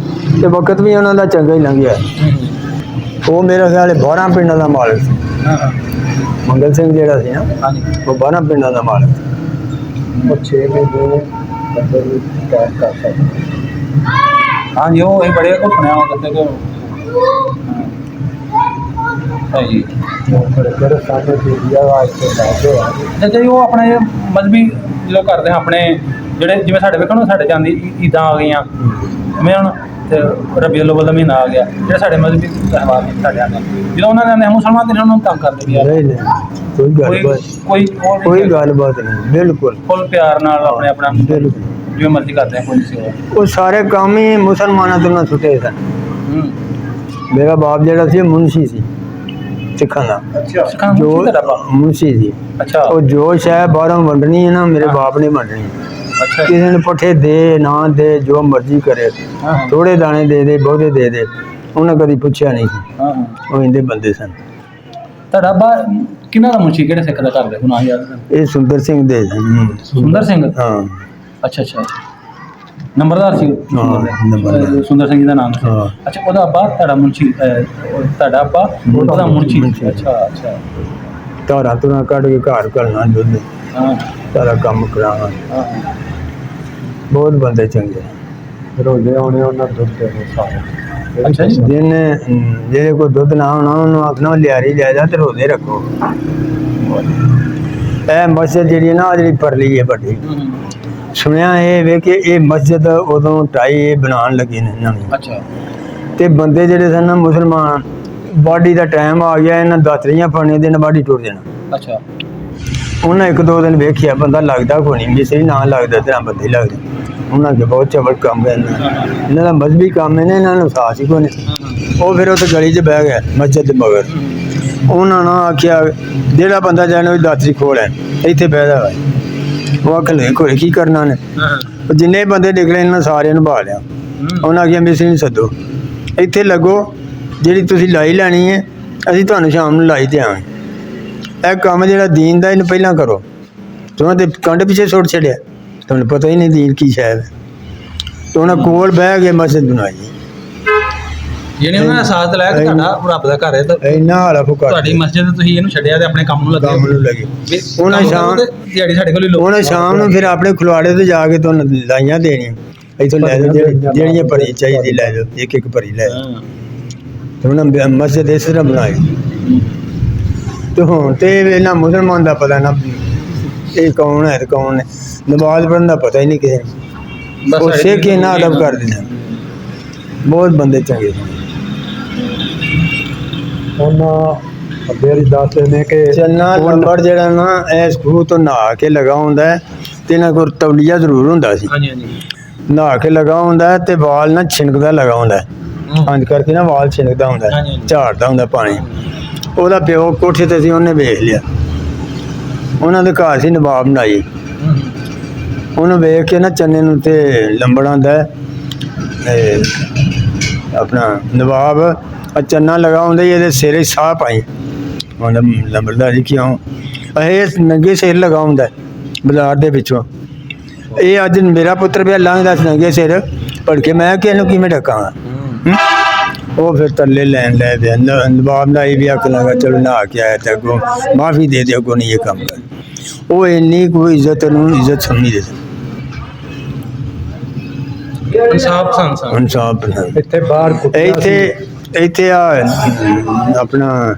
ਤੇ ਵਕਤ ਵੀ ਉਹਨਾਂ ਦਾ ਚੰਗਾ ਹੀ ਲੰਘਿਆ। ਉਹ ਮੇਰਾ ਖਿਆਲ ਹੈ 12 ਪਿੰਡਾਂ ਦਾ ਮਾਲਕ ਸੀ। ਹਾਂ ਮੰਗਲ ਸਿੰਘ ਜਿਹੜਾ ਸੀ ਨਾ ਹਾਂਜੀ ਉਹ 12 ਪਿੰਡਾਂ ਦਾ ਮਾਲਕ ਸੀ। ਉਹ 6 ਮਹੀਨੇ ਬੰਦੇ ਨੂੰ ਕੈਦ ਕਰ ਸਕਦੇ। ਹਾਂਜੀ ਉਹ ਇਹ ਬੜੇ ਕੋ ਸੁਣਿਆ ਉਹ ਕਹਿੰਦੇ ਕਿ ਸਹੀ ਜਿਹੜੇ ਸਾਡੇ ਏਰੀਆ ਵਾਜ ਤੇ ਲਾਦੇ ਆ ਅੱਛਾ ਜੀ ਉਹ ਆਪਣੇ ਮਜ਼ਹਬੀ ਜਦੋਂ ਕਰਦੇ ਆ ਆਪਣੇ ਜਿਹੜੇ ਜਿਵੇਂ ਸਾਡੇ ਵੇਖਣ ਨੂੰ ਸਾਡੇ ਜਾਂਦੀ ਈਦਾਂ ਆ ਗਈਆਂ ਜਿਵੇਂ ਹੁਣ ਤੇ ਰਬੀਉਲ ਅਵਲ ਦਾ ਮਹੀਨਾ ਆ ਗਿਆ ਜਿਹੜੇ ਸਾਡੇ ਮਜ਼ਹਬੀ ਤਿਉਹਾਰ ਨੇ ਸਾਡੇ ਆਉਂਦੇ ਜਦੋਂ ਉਹਨਾਂ ਦੇ ਆਉਂਦੇ ਮੁਸਲਮਾਨ ਤੇ ਉਹਨਾਂ ਨੂੰ ਤੰਗ ਕਰਦੇ ਵੀ ਆ ਨਹੀਂ ਨਹੀਂ ਕੋਈ ਗੱਲਬਾਤ ਕੋਈ ਗੱਲਬਾਤ ਨਹੀਂ ਬਿਲਕੁਲ ਫੁੱਲ ਪਿਆਰ ਨਾਲ ਆਪਣੇ ਆਪਣਾ ਬਿਲਕੁਲ ਜਿਵੇਂ ਮਰਜ਼ੀ ਕਰਦੇ ਆ ਕੋਈ ਨਹੀਂ ਸੀ ਉਹ ਸਾਰੇ ਕੰਮ ਹੀ ਮੁਸਲਮਾਨਾਂ ਤੋਂ ਨਾ ਛੁੱਟੇ ਸਨ। ਮੇਰਾ ਬਾਪ ਜਿਹੜਾ ਸੀ ਮੁਨਸ਼ੀ ਸੀ ਸਿੱਖਾਂ ਦਾ ਸਿੱਖਾਂ ਜੋ ਨੂੰ ਤੁਹਾਡਾ ਬਾਪ ਮੁਨਸ਼ੀ ਸੀ। ਅੱਛਾ ਉਹ ਜੋ ਸ਼ੈ ਬਾਹਰੋਂ ਵੰਡਣੀ ਹੈ ਨਾ ਮੇਰੇ ਬਾਪ ਨੇ ਵੰਡਣੀ। ਅੱਛਾ ਕਿਸੇ ਨੇ ਪੱਠੇ ਦੇ ਨਾ ਦੇ ਜੋ ਮਰਜ਼ੀ ਕਰੇ ਹਾਂ ਥੋੜੇ ਦਾਣੇ ਦੇ ਬਹੁਤੇ ਦੇ ਉਹਨਾਂ ਕਦੀ ਪੁੱਛਿਆ ਨਹੀਂ ਸੀ। ਹਾਂ ਉਹ ਇੰਦੇ ਬੰਦੇ ਸਨ। ਤੁਹਾਡਾ ਬਾ ਕਿਹਨਾਂ ਦਾ ਮੁੰਸ਼ੀ ਕਿਹੜੇ ਸਿੱਖ ਦਾ ਘਰ ਦੇ ਗੁਨਾਹ ਯਾਦ ਕਰ ਇਹ ਸੁੰਦਰ ਸਿੰਘ ਦੇ ਸਨ। ਸੁੰਦਰ ਸਿੰਘ ਹਾਂ ਅੱਛਾ ਅੱਛਾ ਨੰਬਰਦਾਰ ਸੀ ਹਾਂ, ਨੰਬਰਦਾਰ। ਸੁੰਦਰ ਸਿੰਘ ਜੀ ਦਾ ਨਾਮ ਸੀ ਹਾਂ। ਅੱਛਾ ਉਹਦਾ ਅੱਬਾ ਤੁਹਾਡਾ ਮੁੰਸ਼ੀ ਤੁਹਾਡਾ ਅੱਬਾ ਉਹਦਾ ਮੁੰਸ਼ੀ ਅੱਛਾ ਅੱਛਾ ਧਾਰਾਂ ਧੁਰਾਂ ਕੱਢ ਕੇ ਘਰ ਘਲਣਾ ਦੁੱਧ ਹਾਂ ਸਾਰਾ ਕੰਮ ਕਰਾਉਣਾ ਹਾਂ ਬਹੁਤ ਬੰਦੇ ਚੰਗੇ। ਰੋਜ਼ੇ ਆਉਣੇ ਉਹਨਾਂ ਦੁੱਧ ਦੇਣੇ ਸਾਰੇ। ਅੱਛਾ ਜੀ ਜਿਹਦੇ ਕੋਲ ਦੁੱਧ ਨਾ ਹੋਣਾ ਉਹਨੂੰ ਆਖਣਾ ਲਿਆਰੀ ਲੈ ਜਾ ਤੇ ਰੋਜ਼ੇ ਰੱਖੋ। ਇਹ ਮਸਜਿਦ ਜਿਹੜੀ ਨਾ ਜਿਹੜੀ ਪਰਲੀ ਹੈ ਵੱਡੀ ਸੁਣਿਆ ਇਹ ਵੇ ਕਿ ਇਹ ਮਸਜਿਦ ਉਦੋਂ ਢਾਈ ਬਣਾਉਣ ਲੱਗੇ ਨੇ ਇਹਨਾਂ ਨੂੰ ਅੱਛਾ ਤੇ ਬੰਦੇ ਜਿਹੜੇ ਸਨ ਨਾ ਮੁਸਲਮਾਨ ਵਾਢੀ ਦਾ ਟਾਈਮ ਆ ਗਿਆ ਇਹਨਾਂ ਦਾਤਰੀਆਂ ਫੜਨੇ ਦੇ ਨਾਲ ਵਾਢੀ ਟੁੱਟ ਜਾਣਾ। ਅੱਛਾ ਉਹਨਾਂ ਇੱਕ ਦੋ ਦਿਨ ਵੇਖਿਆ ਬੰਦਾ ਲੱਗਦਾ ਕੋਈ ਨਹੀਂ ਮਿਸਤਰੀ ਨਾ ਲੱਗਦਾ ਤੇ ਨਾ ਬੰਦੇ ਲੱਗਦੇ ਉਹਨਾਂ ਕੇ ਬਹੁਤ ਚਵਲ ਕੰਮ ਹੈ ਇਹਨਾਂ ਦਾ ਮਜ਼ਬੀ ਕੰਮ ਹੈ ਨਾ ਇਹਨਾਂ ਨੂੰ ਸਾਥ ਹੀ ਕੋਈ ਨਹੀਂ ਉਹ ਫਿਰ ਉੱਥੇ ਗਲੀ 'ਚ ਬਹਿ ਗਿਆ ਮਸਜਿਦ ਦੇ ਮਗਰ ਉਹਨਾਂ ਨੇ ਆਖਿਆ ਜਿਹੜਾ ਬੰਦਾ ਜਾਣੇ ਉਹ ਦਾਤਰੀ ਖੋਲ ਹੈ ਇੱਥੇ ਬਹਿਦਾ ਵਾ ਉਹ ਆਖ ਲੈ ਕੋਈ ਕੀ ਕਰਨਾ ਨੇ ਉਹ ਜਿੰਨੇ ਬੰਦੇ ਨਿਕਲੇ ਇਹਨਾਂ ਸਾਰਿਆਂ ਨੂੰ ਭਾ ਲਿਆ ਉਹਨਾਂ ਆਖਿਆ ਮਿਸਤਰੀ ਨੂੰ ਸੱਦੋ ਇੱਥੇ ਲੱਗੋ ਜਿਹੜੀ ਤੁਸੀਂ ਲਾਈ ਲੈਣੀ ਹੈ ਅਸੀਂ ਤੁਹਾਨੂੰ ਸ਼ਾਮ ਨੂੰ ਲਾਈ ਦਿਆਂਗੇ ਇਹ ਕੰਮ ਜਿਹੜਾ ਦੀਨ ਦਾ ਇਹਨੂੰ ਪਹਿਲਾਂ ਕਰੋ ਤੁਹਾਨੂੰ ਤੇ ਕੰਡ ਪਿੱਛੇ ਸੁੱਟ ਛੱਡਿਆ ਤੁਹਾਨੂੰ ਪਤਾ ਹੀ ਨਹੀਂ ਦੀਨ ਕੀ ਸ਼ਾਇਦ ਤੇ ਉਹਨਾਂ ਕੋਲ ਬਹਿ ਕੇ ਮਸਜਿਦ ਬਣਾਈ ਜਿਹਨੇ ਉਹਨਾਂ ਦਾ ਸਾਥ ਲਾਇਆ ਕਿ ਤੁਹਾਡਾ ਰੱਬ ਦਾ ਘਰ ਹੈ ਤਾਂ ਇੰਨਾ ਹਾਲਾ ਫੁਕਾ ਤੁਹਾਡੀ ਮਸਜਿਦ ਤੁਸੀਂ ਇਹਨੂੰ ਛੱਡਿਆ ਤੇ ਆਪਣੇ ਕੰਮ ਨੂੰ ਕੰਮ ਲੱਗੇ ਨੂੰ ਲੱਗੇ ਵੀ ਉਹਨਾਂ ਕੰਮ ਸ਼ਾਮ ਕਰੋ ਤੇ ਦਿਹਾੜੀ ਸਾਡੇ ਕੋਲ ਹੀ ਲਓ ਉਹਨਾਂ ਸ਼ਾਮ ਨੂੰ ਫਿਰ ਆਪਣੇ ਖੁਲਵਾੜੇ ਤੇ ਜਾ ਕੇ ਤੁਹਾਨੂੰ ਲਾਈਆਂ ਦੇਣੀਆਂ ਇੱਥੋਂ ਲੈ ਜਾਓ ਜਿਹੜੀਆਂ ਭਰੀ ਚਾਹੀਦੀ ਲੈ ਜਾਓ ਇੱਕ ਇੱਕ ਭਰੀ ਲੈ ਜਾਓ ਤੇ ਉਹਨਾਂ ਮਸਜਿਦ ਇਸ ਤਰ੍ਹਾਂ ਬਣਾਈ ਤੇ ਹੁਣ ਤੇ ਇਹਨਾਂ ਮੁਸਲਮਾਨ ਦਾ ਪਤਾ ਨਾ ਇਹ ਕੌਣ ਹੈ ਤੇ ਕੌਣ ਨੇ ਨਮਾਜ਼ ਪੜ੍ਹਨ ਦਾ ਪਤਾ ਹੀ ਨਹੀਂ ਕਿਸੇ ਨੂੰ ਉਹ ਸਿੱਖ ਇਹਨਾਂ ਅਦਬ ਕਰ ਦਿੰਦੇ ਬਹੁਤ ਬੰਦੇ ਚੰਗੇ ਉਹਨਾਂ ਬੇਰੀ ਦੱਸਦੇ ਨੇ ਕਿ ਚੰਨਾ ਨੰਬਰ ਜਿਹੜਾ ਨਾ ਇਸ ਖੂਹ ਤੋਂ ਨਹਾ ਕੇ ਲਗਾ ਹੁੰਦਾ ਤੇ ਇਹਨਾਂ ਕੋਲ ਤੌਲੀਆ ਜ਼ਰੂਰ ਹੁੰਦਾ ਸੀ ਹਾਂਜੀ ਹਾਂਜੀ ਨਹਾ ਕੇ ਲਗਾ ਹੁੰਦਾ ਤੇ ਵਾਲ ਨਾ ਛਿਣਕਦਾ ਲਗਾ ਹੁੰਦਾ ਹਾਂਜੀ ਕਰਕੇ ਨਾ ਵਾਲ ਛਿਣਕਦਾ ਹੁੰਦਾ ਝਾੜਦਾ ਹੁੰਦਾ ਪਾਣੀ ਉਹਦਾ ਪਿਓ ਕੋਠੇ ਤੇ ਸੀ ਉਹਨੇ ਵੇਖ ਲਿਆ ਉਹਨਾਂ ਦੇ ਘਰ ਸੀ ਨਵਾਬ ਬਣਾਈ ਉਹਨੂੰ ਵੇਖ ਕੇ ਨਾ ਚੰਨੇ ਨੂੰ ਤੇ ਲੰਬੜਾ ਹੁੰਦਾ ਆਪਣਾ ਨਵਾਬ ਆ ਚੰਨਾ ਲਗਾ ਹੁੰਦਾ ਇਹਦੇ ਸਿਰੇ ਸਾਹ ਪਾਈ ਉਹਨੇ ਲੰਬੜਦਾ ਜੀ ਕਿਉਂ ਇਹ ਨੰਗੇ ਸਿਰ ਲਗਾ ਹੁੰਦਾ ਬਾਜ਼ਾਰ ਦੇ ਵਿੱਚੋਂ ਇਹ ਅੱਜ ਮੇਰਾ ਪੁੱਤਰ ਵੀ ਲੰਘਦਾ ਨੰਗੇ ਸਿਰ ਭੜ ਕੇ ਮੈਂ ਕਿ ਇਹਨੂੰ ਕਿਵੇਂ ਢਕਾਂਗਾ ਉਹ ਫਿਰ ਤਰਲੇ ਲੈਣ ਲੈ ਪਿਆ ਨਵਾਬ ਦਾ ਇਹ ਵੀ ਆਖ ਲਗਾ ਚਲੋ ਨਹਾ ਕੇ ਆਇਆ ਤੇ ਅੱਗੋਂ ਮਾਫੀ ਦੇ ਦਿਓ ਅੱਗੋਂ ਨਹੀਂ ਇਹ ਕੰਮ ਕਰ ਉਹ ਇੰਨੀ ਕੋਈ ਇੱਜ਼ਤ ਨੂੰ ਇੱਜ਼ਤ ਸਮਝਦੇ ਸੀ ਇਨਸਾਫ ਸੰਸਾਰ ਇਨਸਾਫ ਇੱਥੇ ਬਾਹਰ ਕੁੱਟਿਆ ਸੀ। ਇੱਥੇ ਆ ਆਪਣਾ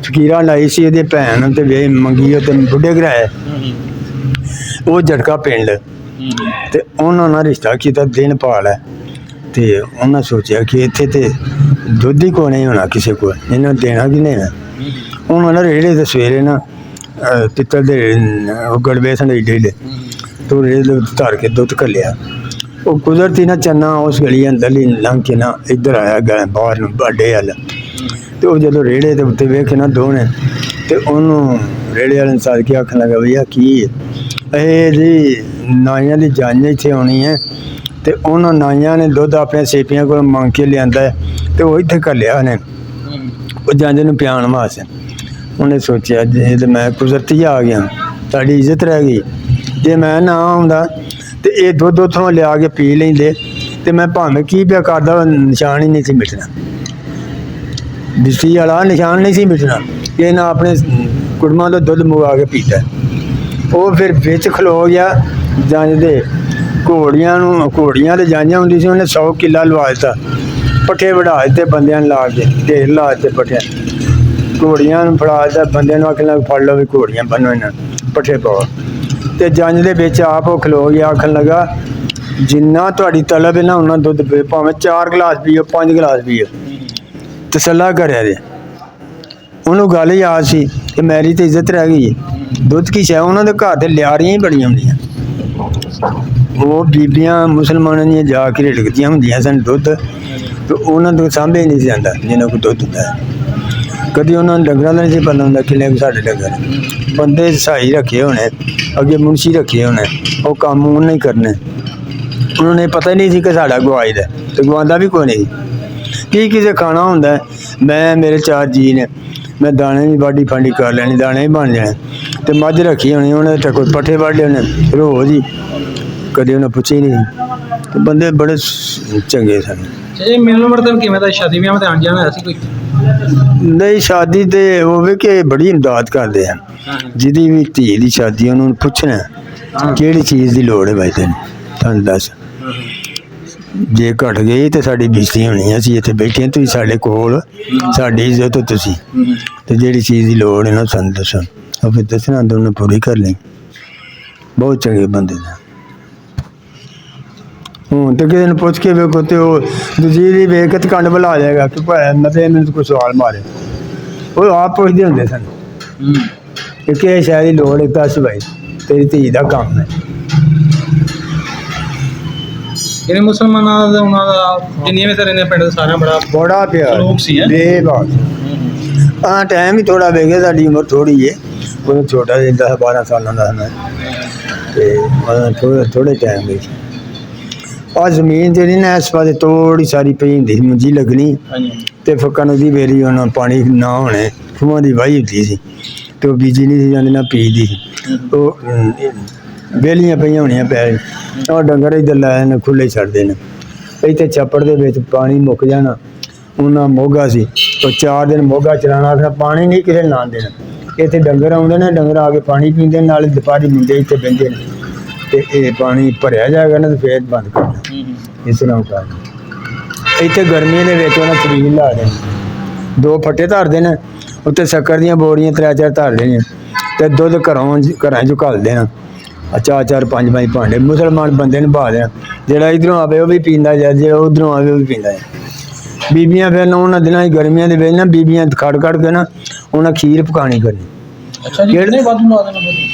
ਫਕੀਰਾਂ ਲਾਈ ਸੀ ਇਹਦੇ ਭੈਣ ਤੇ ਵੇ ਮੰਗੀ ਉਹ ਤੇ ਬੁੱਢੇ ਘਰਾਏ ਉਹ ਝਟਕਾ ਪਿੰਡ ਤੇ ਉਹਨਾਂ ਨਾਲ ਰਿਸ਼ਤਾ ਕੀਤਾ ਦਿਨ ਪਾਲ ਹੈ ਤੇ ਉਹਨਾਂ ਸੋਚਿਆ ਕਿ ਇੱਥੇ ਤੇ ਦੁੱਧ ਹੀ ਕੋਈ ਨਹੀਂ ਹੋਣਾ ਕਿਸੇ ਕੋਲ ਇਹਨਾਂ ਦੇਣਾ ਕਿ ਨਹੀਂ ਉਹਨਾਂ ਨੇ ਰੇੜੇ ਤੇ ਸਵੇਰੇ ਨਾ ਪਿੱਤਲ ਦੇ ਉਹ ਗੜਵੇ ਸਨ ਏਡੇ ਤੋਂ ਰੇੜੇ ਧਰ ਕੇ ਦੁੱਧ ਘੱਲਿਆ ਉਹ ਕੁਦਰਤੀ ਨਾ ਚੰਨਾ ਉਸ ਗਲੀ ਅੰਦਰਲੀ ਲੰਘ ਕੇ ਨਾ ਇੱਧਰ ਆਇਆ ਗਾਂ ਬਾਹਰ ਨੂੰ ਬਾਡੇ ਵੱਲ ਤੇ ਉਹ ਜਦੋਂ ਰੇੜੇ ਦੇ ਉੱਤੇ ਵੇਖੇ ਨਾ ਦੋਨੇ ਤੇ ਉਹਨੂੰ ਰੇੜੇ ਵਾਲੇ ਨੂੰ ਸਾਧ ਕੇ ਆਖਣ ਲੱਗਾ ਭਈਆ ਕੀ ਇਹ ਜੀ ਨਾਈਆਂ ਦੀ ਜੰਝ ਇੱਥੇ ਆਉਣੀ ਹੈ ਤੇ ਉਹਨਾਂ ਨਾਈਆਂ ਨੇ ਦੁੱਧ ਆਪਣੇ ਸੇਪੀਆਂ ਕੋਲ ਮੰਗ ਕੇ ਲਿਆਂਦਾ ਤੇ ਉਹ ਇੱਥੇ ਘੱਲਿਆ ਉਹਨੇ ਉਹ ਜੰਝ ਨੂੰ ਪਿਆਉਣ ਵਾਸਤੇ ਉਹਨੇ ਸੋਚਿਆ ਜੇ ਤੇ ਮੈਂ ਕੁਦਰਤੀ ਆ ਗਿਆ ਸਾਡੀ ਇੱਜ਼ਤ ਰਹਿ ਗਈ ਜੇ ਮੈਂ ਨਾ ਆਉਂਦਾ ਤੇ ਇਹ ਦੁੱਧ ਉੱਥੋਂ ਲਿਆ ਕੇ ਪੀ ਲੈਂਦੇ ਤੇ ਮੈਂ ਭਾਵੇਂ ਕੀ ਪਿਆ ਕਰਦਾ ਨਿਸ਼ਾਨ ਹੀ ਨਹੀਂ ਸੀ ਮਿਟਣਾ ਬਿਸਤੀ ਵਾਲਾ ਨਿਸ਼ਾਨ ਨਹੀਂ ਸੀ ਮਿਟਣਾ ਇਹ ਨਾ ਆਪਣੇ ਕੁੜਮਾਂ ਦਾ ਦੁੱਧ ਮੰਗਾ ਕੇ ਪੀਤਾ ਉਹ ਫਿਰ ਵਿੱਚ ਖਲੋ ਗਿਆ ਜੰਝ ਦੇ ਘੋੜੀਆਂ ਤੇ ਜਾਂਝਾਂ ਹੁੰਦੀ ਸੀ ਉਹਨੇ 100 ਕਿੱਲਾ ਲਵਾ ਦਿੱਤਾ ਪੱਠੇ ਵੜਾ ਦਿੱਤੇ ਬੰਦਿਆਂ ਨੂੰ ਲਾ ਕੇ ਢੇਰ ਲਾ ਦਿੱਤੇ ਪੱਠਿਆਂ ਘੋੜੀਆਂ ਨੂੰ ਫੜਾ ਦਿੱਤਾ ਬੰਦਿਆਂ ਨੂੰ ਆਖਣ ਲੱਗ ਫੜ ਲਓ ਵੀ ਘੋੜੀਆਂ ਬੰਨੋ ਇਹਨਾਂ ਪੱਠੇ ਪਾਓ ਤੇ ਜੰਝ ਦੇ ਵਿੱਚ ਆਪ ਉਹ ਖਲੋ ਗਿਆ ਆਖਣ ਲੱਗਾ ਜਿੰਨਾ ਤੁਹਾਡੀ ਤਲਬ ਹੈ ਨਾ ਉਹਨਾਂ ਦੁੱਧ ਪੀ ਭਾਵੇਂ 4 ਗਲਾਸ ਪੀਓ 5 ਗਲਾਸ ਪੀਓ ਤਸੱਲਾ ਕਰਿਆ ਜੇ ਉਹਨੂੰ ਗੱਲ ਯਾਦ ਸੀ ਕਿ ਮੇਰੀ ਤੇ ਇੱਜ਼ਤ ਰਹਿ ਗਈ ਦੁੱਧ ਕੀ ਸ਼ੈ ਉਹਨਾਂ ਦੇ ਘਰ ਤੇ ਲਿਆਰੀਆਂ ਹੀ ਬੜੀਆਂ ਹੁੰਦੀਆਂ ਉਹ ਬੀਬੀਆਂ ਮੁਸਲਮਾਨਾਂ ਦੀਆਂ ਜਾ ਕੇ ਢਿੜਕਦੀਆਂ ਹੁੰਦੀਆਂ ਸਨ ਦੁੱਧ ਤੇ ਉਹਨਾਂ ਤੋਂ ਸਾਂਭੇ ਨਹੀਂ ਸੀ ਜਾਂਦਾ ਜਿਹਨਾਂ ਕੋਲ ਦੁੱਧ ਹੁੰਦਾ ਕਦੀ ਉਹਨਾਂ ਨੂੰ ਡੰਗਰਾਂ ਦਾ ਨਹੀਂ ਸੀ ਪਤਾ ਹੁੰਦਾ ਕਿੰਨੇ ਕੁ ਸਾਡੇ ਡੰਗਰ ਬੰਦੇ ਸਹੀ ਰੱਖੇ ਹੋਣੇ ਅੱਗੇ ਮੁਨਸ਼ੀ ਰੱਖੇ ਹੋਣੇ ਉਹ ਕੰਮ ਉਹਨੇ ਹੀ ਕਰਨੇ ਉਹਨਾਂ ਨੇ ਪਤਾ ਹੀ ਨਹੀਂ ਸੀ ਕਿ ਸਾਡਾ ਗਵਾਈਦਾ ਤੇ ਗਵਾਉਂਦਾ ਵੀ ਕੋਈ ਨਹੀਂ ਕੀ ਕਿਸੇ ਖਾਣਾ ਹੁੰਦਾ ਮੈਂ ਮੇਰੇ 4 ਜੀ ਨੇ ਮੈਂ ਦਾਣੇ ਵੀ ਵਾਢੀ ਫਾਂਡੀ ਕਰ ਲੈਣੀ ਦਾਣੇ ਵੀ ਬਣ ਜਾਣੇ ਤੇ ਮੱਝ ਰੱਖੀ ਹੋਣੀ ਉਹਨੇ ਤਾਂ ਕੋਈ ਪੱਠੇ ਵੱਢ ਲਏ ਉਹਨੇ ਰੋਜ਼ ਹੀ ਕਦੇ ਉਹਨੇ ਪੁੱਛੀ ਨਹੀਂ ਤੇ ਬੰਦੇ ਬੜੇ ਚੰਗੇ ਸਨ ਇਹ ਮਿਲਣ ਵਰਤਨ ਕਿਵੇਂ ਦਾ ਸ਼ਾਦੀ ਵਿਆਹ ਤੇ ਆਣ ਜਾਣਾ ਹੋਇਆ ਸੀ ਕੋਈ ਨਹੀਂ ਸ਼ਾਦੀ ਤੇ ਹੋਵੇ ਕਿ ਬੜੀ ਇਮਦਾਦ ਕਰਦੇ ਆ ਜਿਹਦੀ ਵੀ ਧੀ ਦੀ ਸ਼ਾਦੀ ਉਹਨੂੰ ਪੁੱਛਣਾ ਕਿਹੜੀ ਚੀਜ਼ ਦੀ ਲੋੜ ਹੈ ਬਾਈ ਤੈਨੂੰ ਤੁਹਾਨੂੰ ਦੱਸ ਜੇ ਘਟ ਗਈ ਤੇ ਸਾਡੀ ਬੇਇੱਜ਼ਤੀ ਹੋਣੀ ਹੈ ਅਸੀਂ ਇੱਥੇ ਬੈਠੇ ਤੁਸੀਂ ਸਾਡੇ ਕੋਲ ਸਾਡੀ ਇੱਜ਼ਤ ਤੁਸੀਂ ਤੇ ਜਿਹੜੀ ਚੀਜ਼ ਦੀ ਲੋੜ ਹੈ ਨਾ ਸਾਨੂੰ ਦੱਸੋ ਉਹ ਫਿਰ ਦੱਸਣਾ ਦੋਨੋਂ ਪੂਰੀ ਕਰ ਲਈ ਬਹੁਤ ਚੰਗੇ ਬੰਦੇ ਨੇ ਹੁਣ ਤੇ ਕਿਸੇ ਨੂੰ ਪੁੱਛ ਕੇ ਵੇਖੋ ਤੇ ਉਹ ਦੂਜੀ ਦੀ ਵੇਖ ਕੇ ਕੰਡ ਬੁਲਾ ਜਾਏਗਾ ਕਿ ਭਾਈ ਮਤੇ ਮੈਨੂੰ ਕੋਈ ਸਵਾਲ ਮਾਰੇ ਉਹ ਆਪ ਪੁੱਛਦੇ ਹੁੰਦੇ ਸਨ ਕਿ ਕਿਸੇ ਸ਼ਾਇਦ ਦੀ ਲੋੜ ਹੈ ਦੱਸ ਭਾਈ, ਤੇਰੀ ਧੀ ਦਾ ਕੰਮ ਹੈ। ਇਹਨੇ ਮੁਸਲਮਾਨਾਂ ਦਾ ਉਹਨਾਂ ਦਾ ਜਿੰਨੀਆਂ ਵੀ ਤੇ ਰਹਿੰਦੇ ਪਿੰਡ ਦੇ ਸਾਰਿਆਂ ਬੜਾ ਬੜਾ ਪਿਆਰ ਸਲੂਕ ਸੀ, ਹੈਂ? ਬੇਬਾਕ। ਹਾਂ ਟਾਈਮ ਹੀ ਥੋੜਾ ਵੇਖਿਆ, ਸਾਡੀ ਉਮਰ ਥੋੜੀ ਹੈ, ਉਹ ਛੋਟਾ ਜਿਹਾ 10-12 ਸਾਲਾਂ ਦਾ ਮੈਂ, ਤੇ ਥੋੜੇ ਟਾਈਮ ਵਿੱਚ ਆ ਜ਼ਮੀਨ ਜਿਹੜੀ ਨਾ ਇਸ ਪਾਸੇ ਥੋੜੀ ਸਾਰੀ ਪਈ ਹੁੰਦੀ ਸੀ, ਮੁੰਜੀ ਲੱਗਣੀ ਹਾਂਜੀ ਤੇ ਫੱਕਣ ਉਹਦੀ ਵੇਰੀ ਉਹਨਾਂ ਪਾਣੀ ਨਾ ਹੋਣੇ, ਖੂਹਾਂ ਦੀ ਵਾਹੀ ਹੁੰਦੀ ਸੀ ਤੇ ਉਹ ਬੀਜੀ ਨਹੀਂ ਸੀ ਜਾਂਦੀ ਨਾ ਪੀਦੀ ਸੀ, ਉਹ ਵੇਲੀਆਂ ਪਈਆਂ ਹੋਣੀਆਂ ਪੈ, ਉਹ ਡੰਗਰ ਇੱਧਰ ਲੈ ਨੇ ਖੁੱਲੇ ਛੱਡਦੇ ਨੇ। ਇੱਥੇ ਛੱਪੜ ਦੇ ਵਿੱਚ ਪਾਣੀ ਮੁੱਕ ਜਾਣਾ, ਉਹਨਾਂ ਮੋਗਾ ਸੀ, ਉਹ 4 ਦਿਨ ਮੋਗਾ ਚਲਾਉਣਾ, ਫਿਰ ਪਾਣੀ ਨਹੀਂ ਕਿਸੇ ਨਾ ਦੇਣਾ। ਇੱਥੇ ਡੰਗਰ ਆਉਂਦੇ ਨੇ, ਡੰਗਰ ਆ ਕੇ ਪਾਣੀ ਪੀਂਦੇ, ਨਾਲੇ ਦੁਪਹਿਰੀ ਮੁੰਡੇ ਇੱਥੇ ਬਹਿੰਦੇ ਨੇ, ਤੇ ਇਹ ਪਾਣੀ ਭਰਿਆ ਜਾਏਗਾ ਨਾ ਤੇ ਫੇਰ ਬੰਦ ਕਰਨਾ, ਇਸ ਤਰ੍ਹਾਂ ਕਰ। ਇੱਥੇ ਗਰਮੀਆਂ ਦੇ ਵਿੱਚ ਉਹਨਾਂ ਸਰੀਰ ਲਾ ਦੇਣੇ, 2 ਫੱਟੇ ਧਰਦੇ ਨੇ, ਉੱਤੇ ਸ਼ੱਕਰ ਦੀਆਂ ਬੋਰੀਆਂ 3-4 ਧਰ ਦੇਣੀਆਂ, ਤੇ ਦੁੱਧ ਘਰਾਂ 'ਚੋਂ ਘੱਲ ਦੇਣਾ, 4-4 5-5 ਭਾਂਡੇ ਮੁਸਲਮਾਨ ਬੰਦੇ ਨੂੰ ਪਾ ਦੇਣਾ, ਜਿਹੜਾ ਇੱਧਰੋਂ ਆਵੇ ਉਹ ਵੀ ਪੀਂਦਾ ਜਾ, ਜਿਹੜਾ ਉੱਧਰੋਂ ਆਵੇ ਉਹ ਵੀ ਪੀਂਦਾ ਜਾ। ਬੀਬੀਆਂ ਫਿਰ ਉਹਨਾਂ ਦਿਨਾਂ ਹੀ ਗਰਮੀਆਂ ਦੇ ਵਿੱਚ ਨਾ ਬੀਬੀਆਂ ਖੜ ਕੇ ਨਾ ਉਹਨਾਂ ਖੀਰ ਪਕਾਣੀ ਕਰਨੀ। ਅੱਛਾ ਜੀ, ਕਿਹਨੇ ਵਾਧੂ ਲਾ ਦੇਣਾ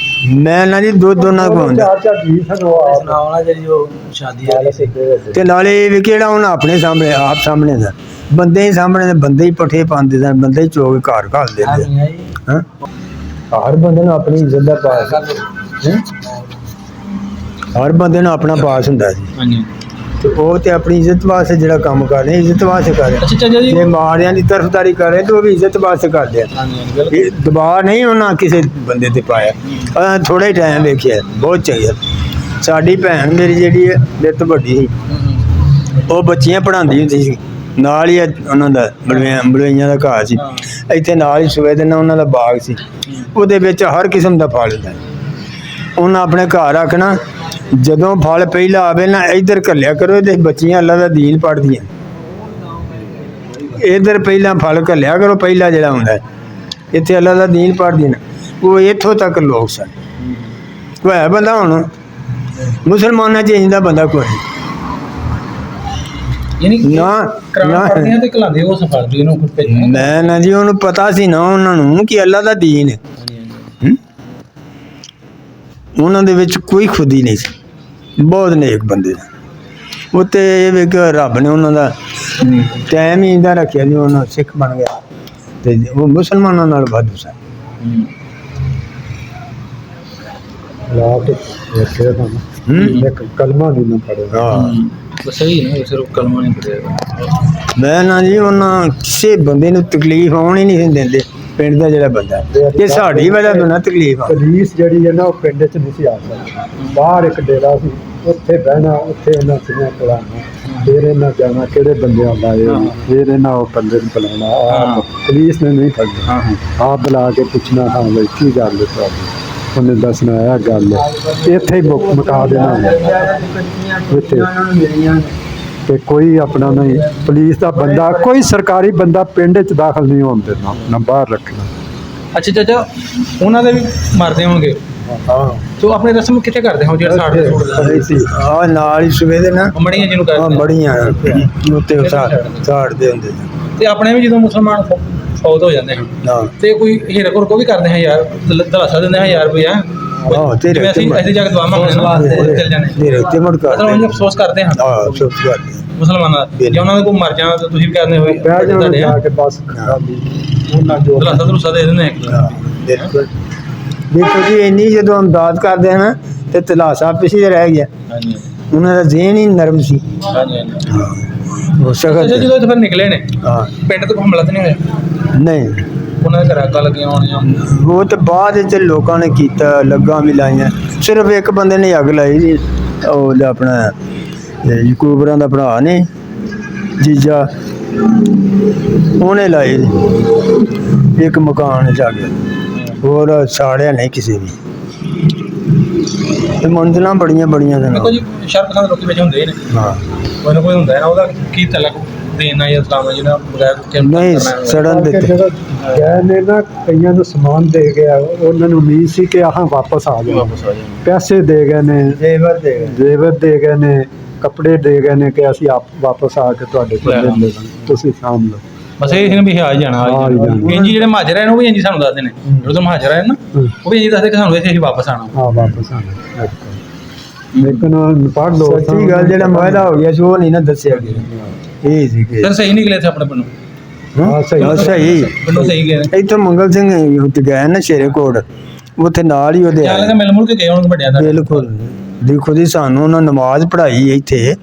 ਮੈਂ ਨਾ ਜੀ ਦੁੱਧ ਉਹਨਾਂ ਕੋਲ ਹੁੰਦਾ, 4 ਜੀ ਸਾਨੂੰ ਆਪ ਸੁਣਾਉਣਾ ਜਿਹੜੀ ਉਹ ਸ਼ਾਦੀ ਵਾਲੀ ਤੇ ਨਾਲੇ ਇਹ ਵੀ ਕਿਹੜਾ ਹੁਣ ਆਪਣੇ ਸਾਹਮਣੇ ਆਪ ਸਾਹਮਣੇ ਦਾ ਬੰਦੇ ਹੀ ਸਾਹਮਣੇ ਦੇ ਬੰਦੇ ਹੀ ਪੱਠੇ ਪਾਉਂਦੇ ਸਨ, ਬੰਦੇ ਹੀ ਚੋ ਕੇ ਘਰ ਘਾਲ ਦਿੰਦੇ ਹਾਂ। ਹਰ ਬੰਦੇ ਨੂੰ ਆਪਣੀ ਇੱਜ਼ਤ ਦਾ ਪਾਸ ਹੈਂ? ਹਰ ਬੰਦੇ ਨੂੰ ਆਪਣਾ ਪਾਸ ਹੁੰਦਾ ਸੀ, ਹਾਂਜੀ। ਤੇ ਉਹ ਤੇ ਆਪਣੀ ਇੱਜ਼ਤ ਵਾਸਤੇ ਜਿਹੜਾ ਕੰਮ ਕਰ ਰਹੇ ਇੱਜ਼ਤ ਵਾਸਤੇ ਕਰ ਰਹੇ। ਅੱਛਾ ਚਾਚਾ ਜੀ, ਜੇ ਮਾਰਿਆਂ ਦੀ ਤਰਫਦਾਰੀ ਕਰ ਰਹੇ ਤੇ ਉਹ ਵੀ ਇੱਜ਼ਤ ਵਾਸਤੇ ਕਰਦੇ ਆ। ਹਾਂਜੀ ਹਾਂਜੀ ਬਿਲਕੁਲ। ਇਹ ਦਬਾਅ ਨਹੀਂ ਉਹਨਾਂ ਕਿਸੇ ਬੰਦੇ ਤੇ ਪਾਇਆ। ਥੋੜਾ ਹੀ ਟਾਈਮ ਵੇਖਿਆ, ਬਹੁਤ ਚੰਗਾ। ਸਾਡੀ ਭੈਣ ਮੇਰੀ ਜਿਹੜੀ ਹੈ ਮੇਰੇ ਤੋਂ ਵੱਡੀ ਸੀ, ਉਹ ਬੱਚੀਆਂ ਪੜ੍ਹਾਉਂਦੀ ਹੁੰਦੀ ਸੀ, ਨਾਲ ਹੀ ਉਹਨਾਂ ਦਾ ਬਲਵਈਆਂ ਦਾ ਘਰ ਸੀ, ਇੱਥੇ ਨਾਲ ਹੀ ਸੂਏ ਦੇ ਨਾਲ ਉਹਨਾਂ ਦਾ ਬਾਗ ਸੀ, ਉਹਦੇ ਵਿੱਚ ਹਰ ਕਿਸਮ ਦਾ ਫਲ ਹੁੰਦਾ। ਉਹਨਾਂ ਆਪਣੇ ਘਰ ਰੱਖਣਾ, ਜਦੋਂ ਫਲ ਪਹਿਲਾ ਆਵੇ ਨਾ ਇੱਧਰ ਘੱਲਿਆ ਕਰੋ, ਇਹਦੇ ਬੱਚੀਆਂ ਅੱਲਾ ਦਾ ਦੀਨ ਪੜ੍ਹਦੀਆਂ, ਇੱਧਰ ਪਹਿਲਾਂ ਫਲ ਘੱਲਿਆ ਕਰੋ, ਪਹਿਲਾ ਜਿਹੜਾ ਹੁੰਦਾ ਇੱਥੇ ਅੱਲਾ ਦਾ ਦੀਨ ਪੜ੍ਹਦੀਆਂ ਨੇ। ਉਹ ਇੱਥੋਂ ਤੱਕ ਲੋਕ ਸਨ। ਉਹ ਹੈ ਬੰਦਾ ਹੁਣ ਮੁਸਲਮਾਨਾਂ 'ਚ ਇੰਦਾ ਬੰਦਾ ਕੋਈ ਯਾਨੀ ਨਾ ਕਰਾਨ ਪੜਦੀਆਂ ਤੇ ਕਲਾਉਂਦੇ ਉਹ ਸਫਲ ਵੀ ਇਹਨੂੰ ਭੇਜਣਾ। ਮੈਂ ਨਾ ਜੀ ਉਹਨੂੰ ਪਤਾ ਸੀ ਨਾ ਉਹਨਾਂ ਨੂੰ ਕਿ ਅੱਲਾ ਦਾ ਦੀਨ ਹੈ, ਉਹਨਾਂ ਦੇ ਵਿੱਚ ਕੋਈ ਖੁਦੀ ਨਹੀਂ ਸੀ, ਬਹੁਤ ਨੇਕ ਬੰਦੇ ਉਹ ਤੇ ਇਹ ਵੀ ਕਿ ਰੱਬ ਨੇ ਉਹਨਾਂ ਦਾ ਟਾਈਮ ਹੀ ਇੰਦਾ ਰੱਖਿਆ ਜੀ, ਉਹਨਾਂ ਸਿੱਖ ਬਣ ਗਿਆ ਤੇ ਉਹ ਮੁਸਲਮਾਨਾਂ ਨਾਲ ਵਾਧੂ ਸਨ। ਲਾ ਕੇ ਵੇਖਿਆ ਸਾਨੂੰ ਇੱਕ ਕਲਮਾ ਨਹੀਂ ਨਾ ਪੜਿਆ। ਹਾਂ ਬਸ ਸਹੀ ਨਾ, ਸਿਰਫ ਕਲਮਾ ਨਹੀਂ ਪੜਿਆ। ਮੈਂ ਨਾ ਜੀ ਉਹਨਾਂ ਕਿਸੇ ਬੰਦੇ ਨੂੰ ਤਕਲੀਫ ਆਉਣ ਹੀ ਨਹੀਂ ਦਿੰਦੇ, ਪਿੰਡ ਦਾ ਜਿਹੜਾ ਬੰਦਾ, ਇਹ ਸਾਡੀ ਵਜ੍ਹਾ ਤੋਂ ਨਾ ਤਕਲੀਫ ਆ। ਪੁਲਿਸ ਜਿਹੜੀ ਹੈ ਨਾ ਉਹ ਪਿੰਡ 'ਚ ਨਹੀਂ ਸੀ ਆ ਸਕਦੀ, ਬਾਹਰ ਇੱਕ ਡੇਰਾ ਸੀ, ਉੱਥੇ ਬਹਿਣਾ, ਉੱਥੇ ਇਹਨਾਂ ਸਿਆਂ ਪੜਾਉਣਾ, ਫਿਰ ਇਹਨਾਂ ਜਾਣਾ ਕਿਹੜੇ ਬੰਦੇ ਆਏ, ਫਿਰ ਇਹਨਾਂ ਉਹ ਬੰਦੇ ਨੂੰ ਬੁਲਾਉਣਾ। ਪੁਲਿਸ ਨੇ ਨਹੀਂ ਫੜਨਾ, ਆਪ ਬੁਲਾ ਕੇ ਪੁੱਛਣਾ, ਹਾਂ ਬਈ ਕੀ ਗੱਲ ਹੈ ਤੁਹਾਡੀ, ਉਹਨੇ ਦੱਸਣਾ ਇਹ ਗੱਲ ਹੈ, ਇੱਥੇ ਹੀ ਮੁਕਾ ਦੇਣਾ ਇੱਥੇ। ਤੇ ਕੋਈ ਆਪਣਾ ਨਹੀਂ, ਪੁਲਿਸ ਦਾ ਬੰਦਾ, ਕੋਈ ਸਰਕਾਰੀ ਬੰਦਾ ਪਿੰਡ 'ਚ ਦਾਖਲ ਨਹੀਂ ਹੋਣ ਦੇਣਾ, ਨਾ ਬਾਹਰ ਰੱਖਣਾ। ਅੱਛਾ ਚਾਚਾ, ਉਹਨਾਂ ਦੇ ਵੀ ਮਰਦੇ ਹੋਣਗੇ, ਹਾਂ ਤੋ ਆਪਣੇ ਰਸਮ ਕਿੱਥੇ ਕਰਦੇ ਹੋ ਜਿਹੜਾ ਸਾੜ ਦੇ ਆ ਨਾਲ ਹੀ ਸਵੇਰੇ ਦੇ ਨਾ ਮੜੀਆਂ ਜਿਹਨੂੰ ਹਾਂ ਕਰਦੇ ਬੜੀਆਂ ਉੱਤੇ ਝਾੜਦੇ ਹੁੰਦੇ ਸੀ। ਤੇ ਆਪਣੇ ਵੀ ਜਦੋਂ ਮੁਸਲਮਾਨ ਫੌਤ ਹੋ ਜਾਂਦੇ ਹਨ ਹਾਂ ਤੇ ਕੋਈ ਹੀਰਾ ਕੋ ਵੀ ਕਰਦੇ ਹਾਂ ਯਾਰ, ਦਲਾਸਾ ਦਿੰਦੇ ਹਾਂ ਯਾਰ ਰੁਪਇਆ, ਹਾਂ ਤੇਰੇ ਜਿਵੇਂ ਅਸੀਂ ਜਾ ਕੇ ਦੁਆ ਮੰਗਦੇ ਹਾਂ ਨਾ, ਚੱਲ ਜਾਂਦੇ ਤੇਰੇ ਉੱਤੇ ਮੁੜ ਮਤਲਬ ਉਹ ਅਫਸੋਸ ਕਰਦੇ ਹਾਂ ਹਾਂ ਅਫਸੋਸ ਕਰਦੇ ਮੁਸਲਮਾਨਾਂ ਦਾ, ਜੇ ਉਹਨਾਂ ਦੇ ਕੋਈ ਮਰ ਜਾਣਾ ਤਾਂ ਤੁਸੀਂ ਵੀ ਕਰਦੇ ਹੋਏ ਬਹਿ ਜਾਣਾ ਤੁਹਾਡੇ ਜਾ ਕੇ ਬਸ ਖਾਲੀ ਉਹਨਾਂ ਜੋ ਦਲਾਸਾ ਦਲੂਸਾ ਦੇ ਦਿੰਦੇ ਹਾਂ ਬਿਲਕੁਲ। ਦੇਖੋ ਜੀ ਇੰਨੀ ਜਦੋਂ ਅਮਦਾਦ ਕਰਦੇ ਹਨ ਤੇ ਤਲਾਸਾ ਪਿੱਛੇ ਰਹਿ ਗਿਆ, ਹਾਂਜੀ ਉਹਨਾਂ ਦਾ ਜ਼ਿਹਨ ਹੀ ਨਰਮ ਸੀ। ਹਾਂਜੀ ਹਾਂਜੀ। ਉਹ ਸਖਤ ਅੱਛਾ ਜਦੋਂ ਇੱਥੇ ਫਿਰ ਨਿਕਲੇ ਨੇ ਹਾਂ ਪਿੰਡ ਤੋਂ ਹਮਲਾ ਤਾਂ ਨਹੀਂ ਹੋਇਆ ਨਹੀਂ, ਉਹਨਾਂ ਦੇ ਘਰਾਂ ਅੱਗਾਂ ਲੱਗੀਆਂ ਹੋਣੀਆਂ? ਉਹ ਤੇ ਬਾਅਦ ਵਿੱਚ ਲੋਕਾਂ ਨੇ ਕੀਤਾ, ਲੱਗਾ ਵੀ ਲਾਈਆਂ, ਸਿਰਫ ਇੱਕ ਬੰਦੇ ਨੇ ਅੱਗ ਲਾਈ ਸੀ, ਉਹ ਆਪਣਾ ਯਕੂਬਰਾਂ ਦਾ ਭਰਾ ਨੇ ਜੀਜਾ, ਉਹਨੇ ਲਾਈ ਇੱਕ ਮਕਾਨ 'ਚ ਆ ਗਿਆ, ਹੋਰ ਸਾੜਿਆ ਨਹੀਂ ਕਿਸੇ ਵੀ। ਇਹ ਮੰਜ਼ਲਾਂ ਬੜੀਆਂ ਸਨ। ਦੇਖੋ ਜੀ ਸ਼ਰਪਸੰਦ ਲੋਕੀ ਵਿੱਚ ਹੁੰਦੇ ਨੇ, ਹਾਂ ਕੋਈ ਨਾ ਕੋਈ ਹੁੰਦਾ ਹੈ ਨਾ, ਉਹਦਾ ਕੀ ਤਲਕ ਦੇਣਾ ਜਾਂ ਇਸਲਾਮ ਹੈ ਜਿਹਨਾਂ ਬਗੈਰ ਨਹੀਂ ਸੜਨ ਦਿੱਤੇ। ਜਦੋਂ ਗਏ ਨੇ ਨਾ, ਕਈਆਂ ਨੂੰ ਸਮਾਨ ਦੇ ਗਿਆ, ਉਹਨਾਂ ਨੂੰ ਉਮੀਦ ਸੀ ਕਿ ਆਹ ਵਾਪਸ ਆ ਜਾਣਾ, ਪੈਸੇ ਦੇ ਗਏ ਨੇ, ਜ਼ੇਵਰ ਦੇ ਗਏ ਨੇ, ਕੱਪੜੇ ਦੇ ਗਏ ਨੇ ਕਿ ਅਸੀਂ ਆਪ ਵਾਪਸ ਆ ਕੇ ਤੁਹਾਡੇ ਕੋਲ ਲੈ ਲਵਾਂਗੇ, ਤੁਸੀਂ ਸਾਂਭ ਲਓ। ਬਸ ਇਹ ਸੀ ਨਾ ਵੀ ਆ ਹੀ ਜਾਣਾ ਆ ਹੀ ਜਾਣਾ। ਇੰਜੀ ਜਿਹੜੇ ਮਹਾਜਰ ਆਏ ਨੇ ਉਹ ਵੀ ਇੰਜੀ ਸਾਨੂੰ ਦੱਸਦੇ ਨੇ, ਜਦੋਂ ਮਹਾਜਰ ਆਏ ਨਾ ਉਹ ਵੀ ਇੰਜੀ ਦੱਸਦੇ ਕਿ ਸਾਨੂੰ ਇੱਥੇ ਅਸੀਂ ਵਾਪਸ ਆਣਾ। ਹਾਂ ਵਾਪਸ ਆਣਾ। ਲੇਕਿਨ ਪੜ੍ਹ ਲਓ ਸੱਚੀ ਗੱਲ ਜਿਹੜਾ ਵਾਅਦਾ ਹੋ ਗਿਆ ਸੀ ਉਹ ਨਹੀਂ ਨਾ ਦੱਸਿਆ ਗਿਆ। ਇਹ ਸੀ ਕਿ ਸਰ ਸਹੀ ਨਿਕਲੇ ਸੀ ਆਪਣੇ ਪਿੰਡੋਂ, ਹਾਂ ਸਹੀ ਸਹੀ ਪਿੰਡੋਂ ਸਹੀ ਗਏ ਨੇ। ਇੱਥੋਂ ਮੰਗਲ ਸਿੰਘ ਉੱਤੇ ਗਏ ਨਾ ਸ਼ੇਰੇਕੋਟ, ਉੱਥੇ ਨਾਲ ਹੀ ਉਹਦੇ ਚੱਲ ਕੇ ਮਿਲ ਮੁਲ ਕੇ ਗਏ ਹੁਣ ਵੱਡਿਆਂ ਦਾ। ਬਿਲਕੁਲ। ਦੇਖੋ ਜੀ ਸਾਨੂੰ ਉਹਨਾਂ ਨਮਾਜ਼ ਪੜ੍ਹਾਈ ਇੱਥੇ,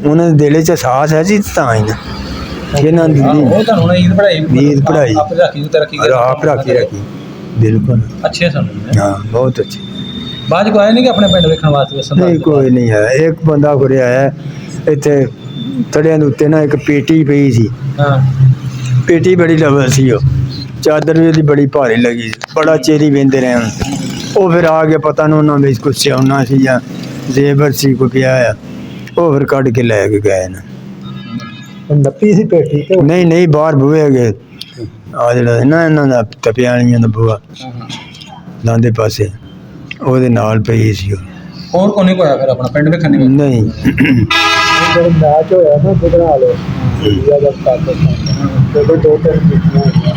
ਉਹਨਾਂ ਦੇ ਦਿਲ 'ਚ ਅਹਿਸਾਸ ਹੈ ਜੀ ਤਾਂ ਹੀ ਨਾ ਇਹਨਾਂ ਦੀ ਉਹ ਤੁਹਾਨੂੰ ਹੁਣ ਈਦ ਪੜਾਈ ਈਦ ਪੜ੍ਹਾਈ। ਆਪੇ ਰੱਖੀ ਤੇ ਤਰੱਕੀ ਆਪ ਰੱਖੀ ਬਿਲਕੁਲ। ਅੱਛੇ ਸਾਨੂੰ ਹਾਂ ਬਹੁਤ ਅੱਛੀ। ਬਾਅਦ ਚ ਕੋਈ ਆਇਆ ਨਹੀਂ ਕਿ ਆਪਣੇ ਪਿੰਡ ਵੇਖਣ ਵਾਸਤੇ ਵਸਣ ਨਹੀਂ ਕੋਈ ਨਹੀਂ ਹੈ। ਇੱਕ ਬੰਦਾ ਘੁਰਿਆ ਆਇਆ ਇੱਥੇ ਥੜਿਆਂ ਦੇ ਉੱਤੇ ਨਾ ਇੱਕ ਪੇਟੀ ਪਈ ਸੀ, ਹਾਂ ਪੇਟੀ ਬੜੀ ਲਵਲ ਸੀ, ਉਹ ਚਾਦਰ ਵੀ ਉਹਦੀ ਬੜੀ ਭਾਰੀ ਲੱਗੀ ਸੀ, ਬੜਾ ਚੇਰੀ ਵੇਂਦੇ ਰਹੇ ਹੁਣ। ਉਹ ਫਿਰ ਆ ਗਿਆ, ਪਤਾ ਨਹੀਂ ਉਹਨਾਂ ਵਿੱਚ ਕੁਛ ਸਿਆਉਣਾ ਸੀ ਜਾਂ ਜ਼ੇਵਰ ਸੀ ਕੋਈ ਪਿਆ ਆ, ਉਹ ਫਿਰ ਕੱਢ ਕੇ ਲੈ ਕੇ ਗਏ ਨੇ। ਨੱਪੀ ਸੀ ਪੇਟੀ ਤੇ ਨਹੀਂ ਨਹੀਂ ਬਾਹਰ ਬੂਹੇ ਹੈਗੇ ਆ ਜਿਹੜਾ ਨਾ ਇਹਨਾਂ ਦਾ ਤਪਿਆਲੀਆਂ ਦਾ ਬੂਹਾ ਲਾਂਦੇ ਪਾਸੇ, ਉਹਦੇ ਨਾਲ ਪਈ ਸੀ ਉਹ। ਹੋਰ ਕੋਈ ਨਹੀਂ ਕੋਈ ਫਿਰ ਆਪਣਾ ਪਿੰਡ ਵੇਖਣ ਨਹੀਂ ਨਹੀਂ ਜਦੋਂ ਮੈਚ ਹੋਇਆ ਨਾ ਗੁਜਰਾਲ ਇੰਡੀਆ ਦਾ ਪਾਕਿਸਤਾਨ, ਜਦੋਂ 2-3 ਮੀਟਿੰਗਾਂ ਹੋਈਆਂ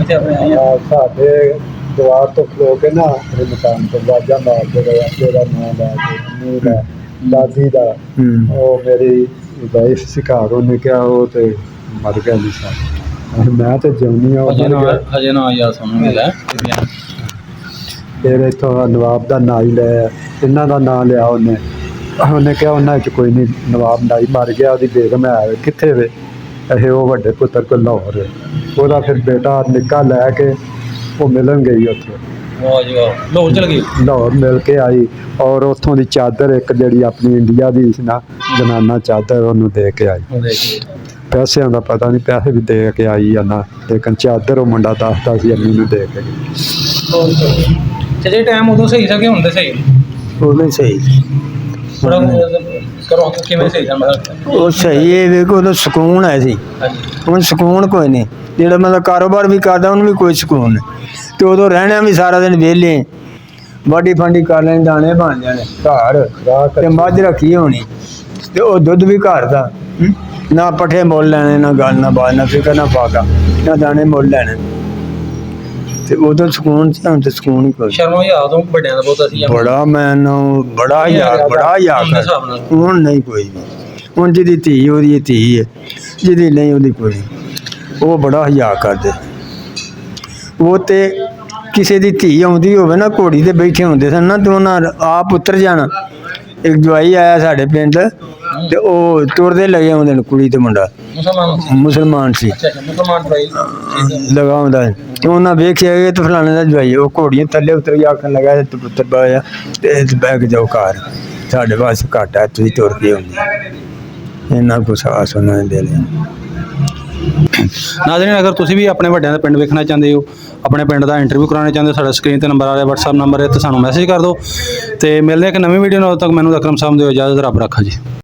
ਇੱਥੇ ਆਪਣੇ ਆਏ ਆ। ਸਾਡੇ ਦੁਆਰ ਤੋਂ ਖਲੋ ਕੇ ਨਾ ਆਪਣੇ ਮਕਾਨ ਤੋਂ ਵਾਜਾਂ ਮਾਰਦੇ ਗਏ, ਅੱਗੇ ਦਾ ਨਾਂ ਲੈ ਕੇ ਨੂਰ ਦਾ ਦਾਦੀ ਦਾ। ਹੂੰ। ਉਹ ਮੇਰੀ ਵਾਈਫ ਸੀ ਘਰ, ਉਹਨੇ ਕਿਹਾ ਉਹ ਤੇ ਮਰ ਗਿਆ ਜੀ ਸਾਡਾ। ਮੈਂ ਤੇ ਜਿਉਣੀ ਆ, ਉਹ ਮਰ ਗਿਆ। ਹਜੇ ਨਾ ਯਾਰ ਸਾਨੂੰ ਮਿਲਿਆ। ਫਿਰ ਇੱਥੋਂ ਨਵਾਬ ਦਾ ਨਾਂ ਹੀ ਲਿਆ, ਇਹਨਾਂ ਦਾ ਨਾਂ ਲਿਆ ਉਹਨੇ। ਉਹਨੇ ਕਿਹਾ ਉਹਨਾਂ 'ਚ ਕੋਈ ਨਹੀਂ, ਨਵਾਬ ਨਾਈ ਮਰ ਗਿਆ, ਉਹਦੀ ਬੇਗਮ ਹੈ ਕਿੱਥੇ ਵੇ? ਇਹ ਉਹ ਵੱਡੇ ਪੁੱਤਰ ਕੋਲ ਲਾਹੌਰ। ਉਹਦਾ ਫਿਰ ਬੇਟਾ ਨਿੱਕਾ ਲੈ ਕੇ ਉਹ ਮਿਲਣ ਗਈ ਉੱਥੇ, ਵਾਹ ਜੀ ਵਾਹ, ਲੋਕ ਚਲ ਗਏ। ਲਾਹੌਰ ਮਿਲ ਕੇ ਆਈ, ਔਰ ਉੱਥੋਂ ਦੀ ਚਾਦਰ ਇੱਕ ਜਿਹੜੀ ਆਪਣੀ ਇੰਡੀਆ ਦੀ ਸੀ ਨਾ ਜਨਾਨਾ ਚਾਦਰ, ਉਹਨੂੰ ਦੇ ਕੇ ਆਈ। ਉਹ ਦੇਖ ਪੈਸਿਆਂ ਦਾ ਪਤਾ ਨਹੀਂ, ਪੈਸੇ ਵੀ ਦੇ ਕੇ ਆਈ ਜਾਂ ਨਾ, ਲੇਕਿਨ ਚਾਦਰ ਉਹ ਮੁੰਡਾ ਦੱਸਦਾ ਸੀ ਅੰਮੀ ਨੂੰ ਦੇ ਕੇ ਗਈ। ਤੇ ਜੇ ਟਾਈਮ ਉਦੋਂ ਸਹੀ ਸੀ ਕਿ ਹੁਣ ਤੇ ਸਹੀ ਉਹ ਨਹੀਂ ਸਹੀ। ਥੋੜਾ ਕਰੋ ਕਿਵੇਂ ਸਹੀ ਸਮਝ। ਉਹ ਸਹੀ ਇਹ ਵੇਖੋ ਉਹਦਾ ਸਕੂਨ ਹੈ ਸੀ, ਹਾਂਜੀ ਹੁਣ ਸਕੂਨ ਕੋਈ ਨਹੀਂ। ਜਿਹੜਾ ਮਤਲਬ ਕਾਰੋਬਾਰ ਵੀ ਕਰਦਾ ਉਹਨੂੰ ਵੀ ਕੋਈ ਸਕੂਨ ਨਹੀਂ, ਤੇ ਉਦੋਂ ਰਹਿਣਾ ਵੀ ਸਾਰਾ ਦਿਨ ਵਿਹਲੇ, ਵਾਢੀ ਫਾਂਡੀ ਕਰ ਲੈਣ, ਦਾਣੇ ਬਣ ਜਾਣੇ ਘਰ, ਤੇ ਮੱਝ ਰੱਖੀ ਹੋਣੀ, ਤੇ ਉਹ ਦੁੱਧ ਵੀ ਘਰ ਦਾ, ਨਾ ਪੱਠੇ ਮੁੱਲ ਲੈਣੇ, ਨਾ ਗੱਲ ਨਾ ਬਾਤ, ਨਾ ਫਿਕਰ ਨਾ ਫਾਕਾ, ਨਾ ਦਾਣੇ ਮੁੱਲ ਲੈਣੇ, ਤੇ ਉਦੋਂ ਸਕੂਨ ਸੀ। ਹੁਣ ਤੇ ਸਕੂਨ ਹੀ ਕੋਈ। ਸ਼ਰਮਾ ਯਾਦ ਹੋ ਵੱਡਿਆਂ ਦਾ ਬਹੁਤ ਅਸੀਂ ਬੜਾ ਮੈਨੂੰ ਬੜਾ ਯਾਦ ਹਿਸਾਬ ਨਾਲ। ਹੁਣ ਨਹੀਂ ਕੋਈ ਵੀ। ਹੁਣ ਜਿਹਦੀ ਧੀ ਉਹਦੀ ਧੀ ਹੈ, ਜਿਹਦੀ ਨਹੀਂ ਉਹਦੀ ਕੋਈ ਨਹੀਂ। ਉਹ ਬੜਾ ਹਿਆ ਕਰਦੇ। ਉਹ ਤੇ ਕਿਸੇ ਦੀ ਧੀ ਆਉਂਦੀ ਹੋਵੇ ਨਾ, ਘੋੜੀ ਤੇ ਬੈਠੇ ਹੁੰਦੇ ਸਨ ਨਾ, ਤੇ ਉਹਨਾਂ ਆਪ ਉਤਰ ਜਾਣਾ। ਇੱਕ ਜਵਾਈ ਆਇਆ ਸਾਡੇ ਪਿੰਡ, ਤੇ ਉਹ ਤੁਰਦੇ ਲੱਗੇ ਆਉਂਦੇ ਨੇ, ਕੁੜੀ ਤੇ ਮੁੰਡਾ ਮੁਸਲਮਾਨ ਸੀ, ਅੱਛਾ ਮੁਸਲਮਾਨ ਭਾਈ ਲਗਾਉਂਦਾ। ਤੇ ਉਹਨਾਂ ਵੇਖਿਆ ਕਿ ਤੇ ਫਲਾਣੇ ਦਾ ਜਵਾਈ, ਉਹ ਘੋੜੀਆਂ ਥੱਲੇ ਉਤਰ ਗਿਆ, ਆਖਣ ਲੱਗਾ ਤੇ ਪੁੱਤਰ ਬਾਇਆ ਤੇ ਬਹਿ ਕੇ ਜਾਓ ਘਰ, ਸਾਡੇ ਵਾਸਤੇ ਘੱਟ ਹੈ, ਤੁਸੀਂ ਤੁਰ ਕੇ ਆਉਂਦੇ। ਇੰਨਾ ਕੁਛ ਆਸ ਉਹਨਾਂ ਨੇ ਦੇ ਲਿਆ। ਨਾਜ਼ਰੀਨ, ਅਗਰ ਤੁਸੀਂ ਵੀ ਆਪਣੇ ਵੱਡਿਆਂ ਦਾ ਪਿੰਡ ਵੇਖਣਾ ਚਾਹੁੰਦੇ ਹੋ, ਆਪਣੇ ਪਿੰਡ ਦਾ ਇੰਟਰਵਿਊ ਕਰਾਉਣਾ ਚਾਹੁੰਦੇ ਹੋ, ਸਾਡਾ ਸਕਰੀਨ ਤੇ ਨੰਬਰ ਆ ਰਿਹਾ, WhatsApp ਨੰਬਰ ਹੈ, ਤੇ ਸਾਨੂੰ ਮੈਸੇਜ ਕਰ ਦਿਓ। ਤੇ ਮਿਲਦੇ ਹਾਂ ਇੱਕ ਨਵੀਂ ਵੀਡੀਓ ਨਾਲ। ਉਦੋਂ ਤੱਕ ਮੈਨੂੰ ਅਕਰਮ ਸਾਹਿਬ ਦਿਓ ਇਜਾਜ਼ਤ। ਰੱਬ ਰੱਖਾ ਜੀ।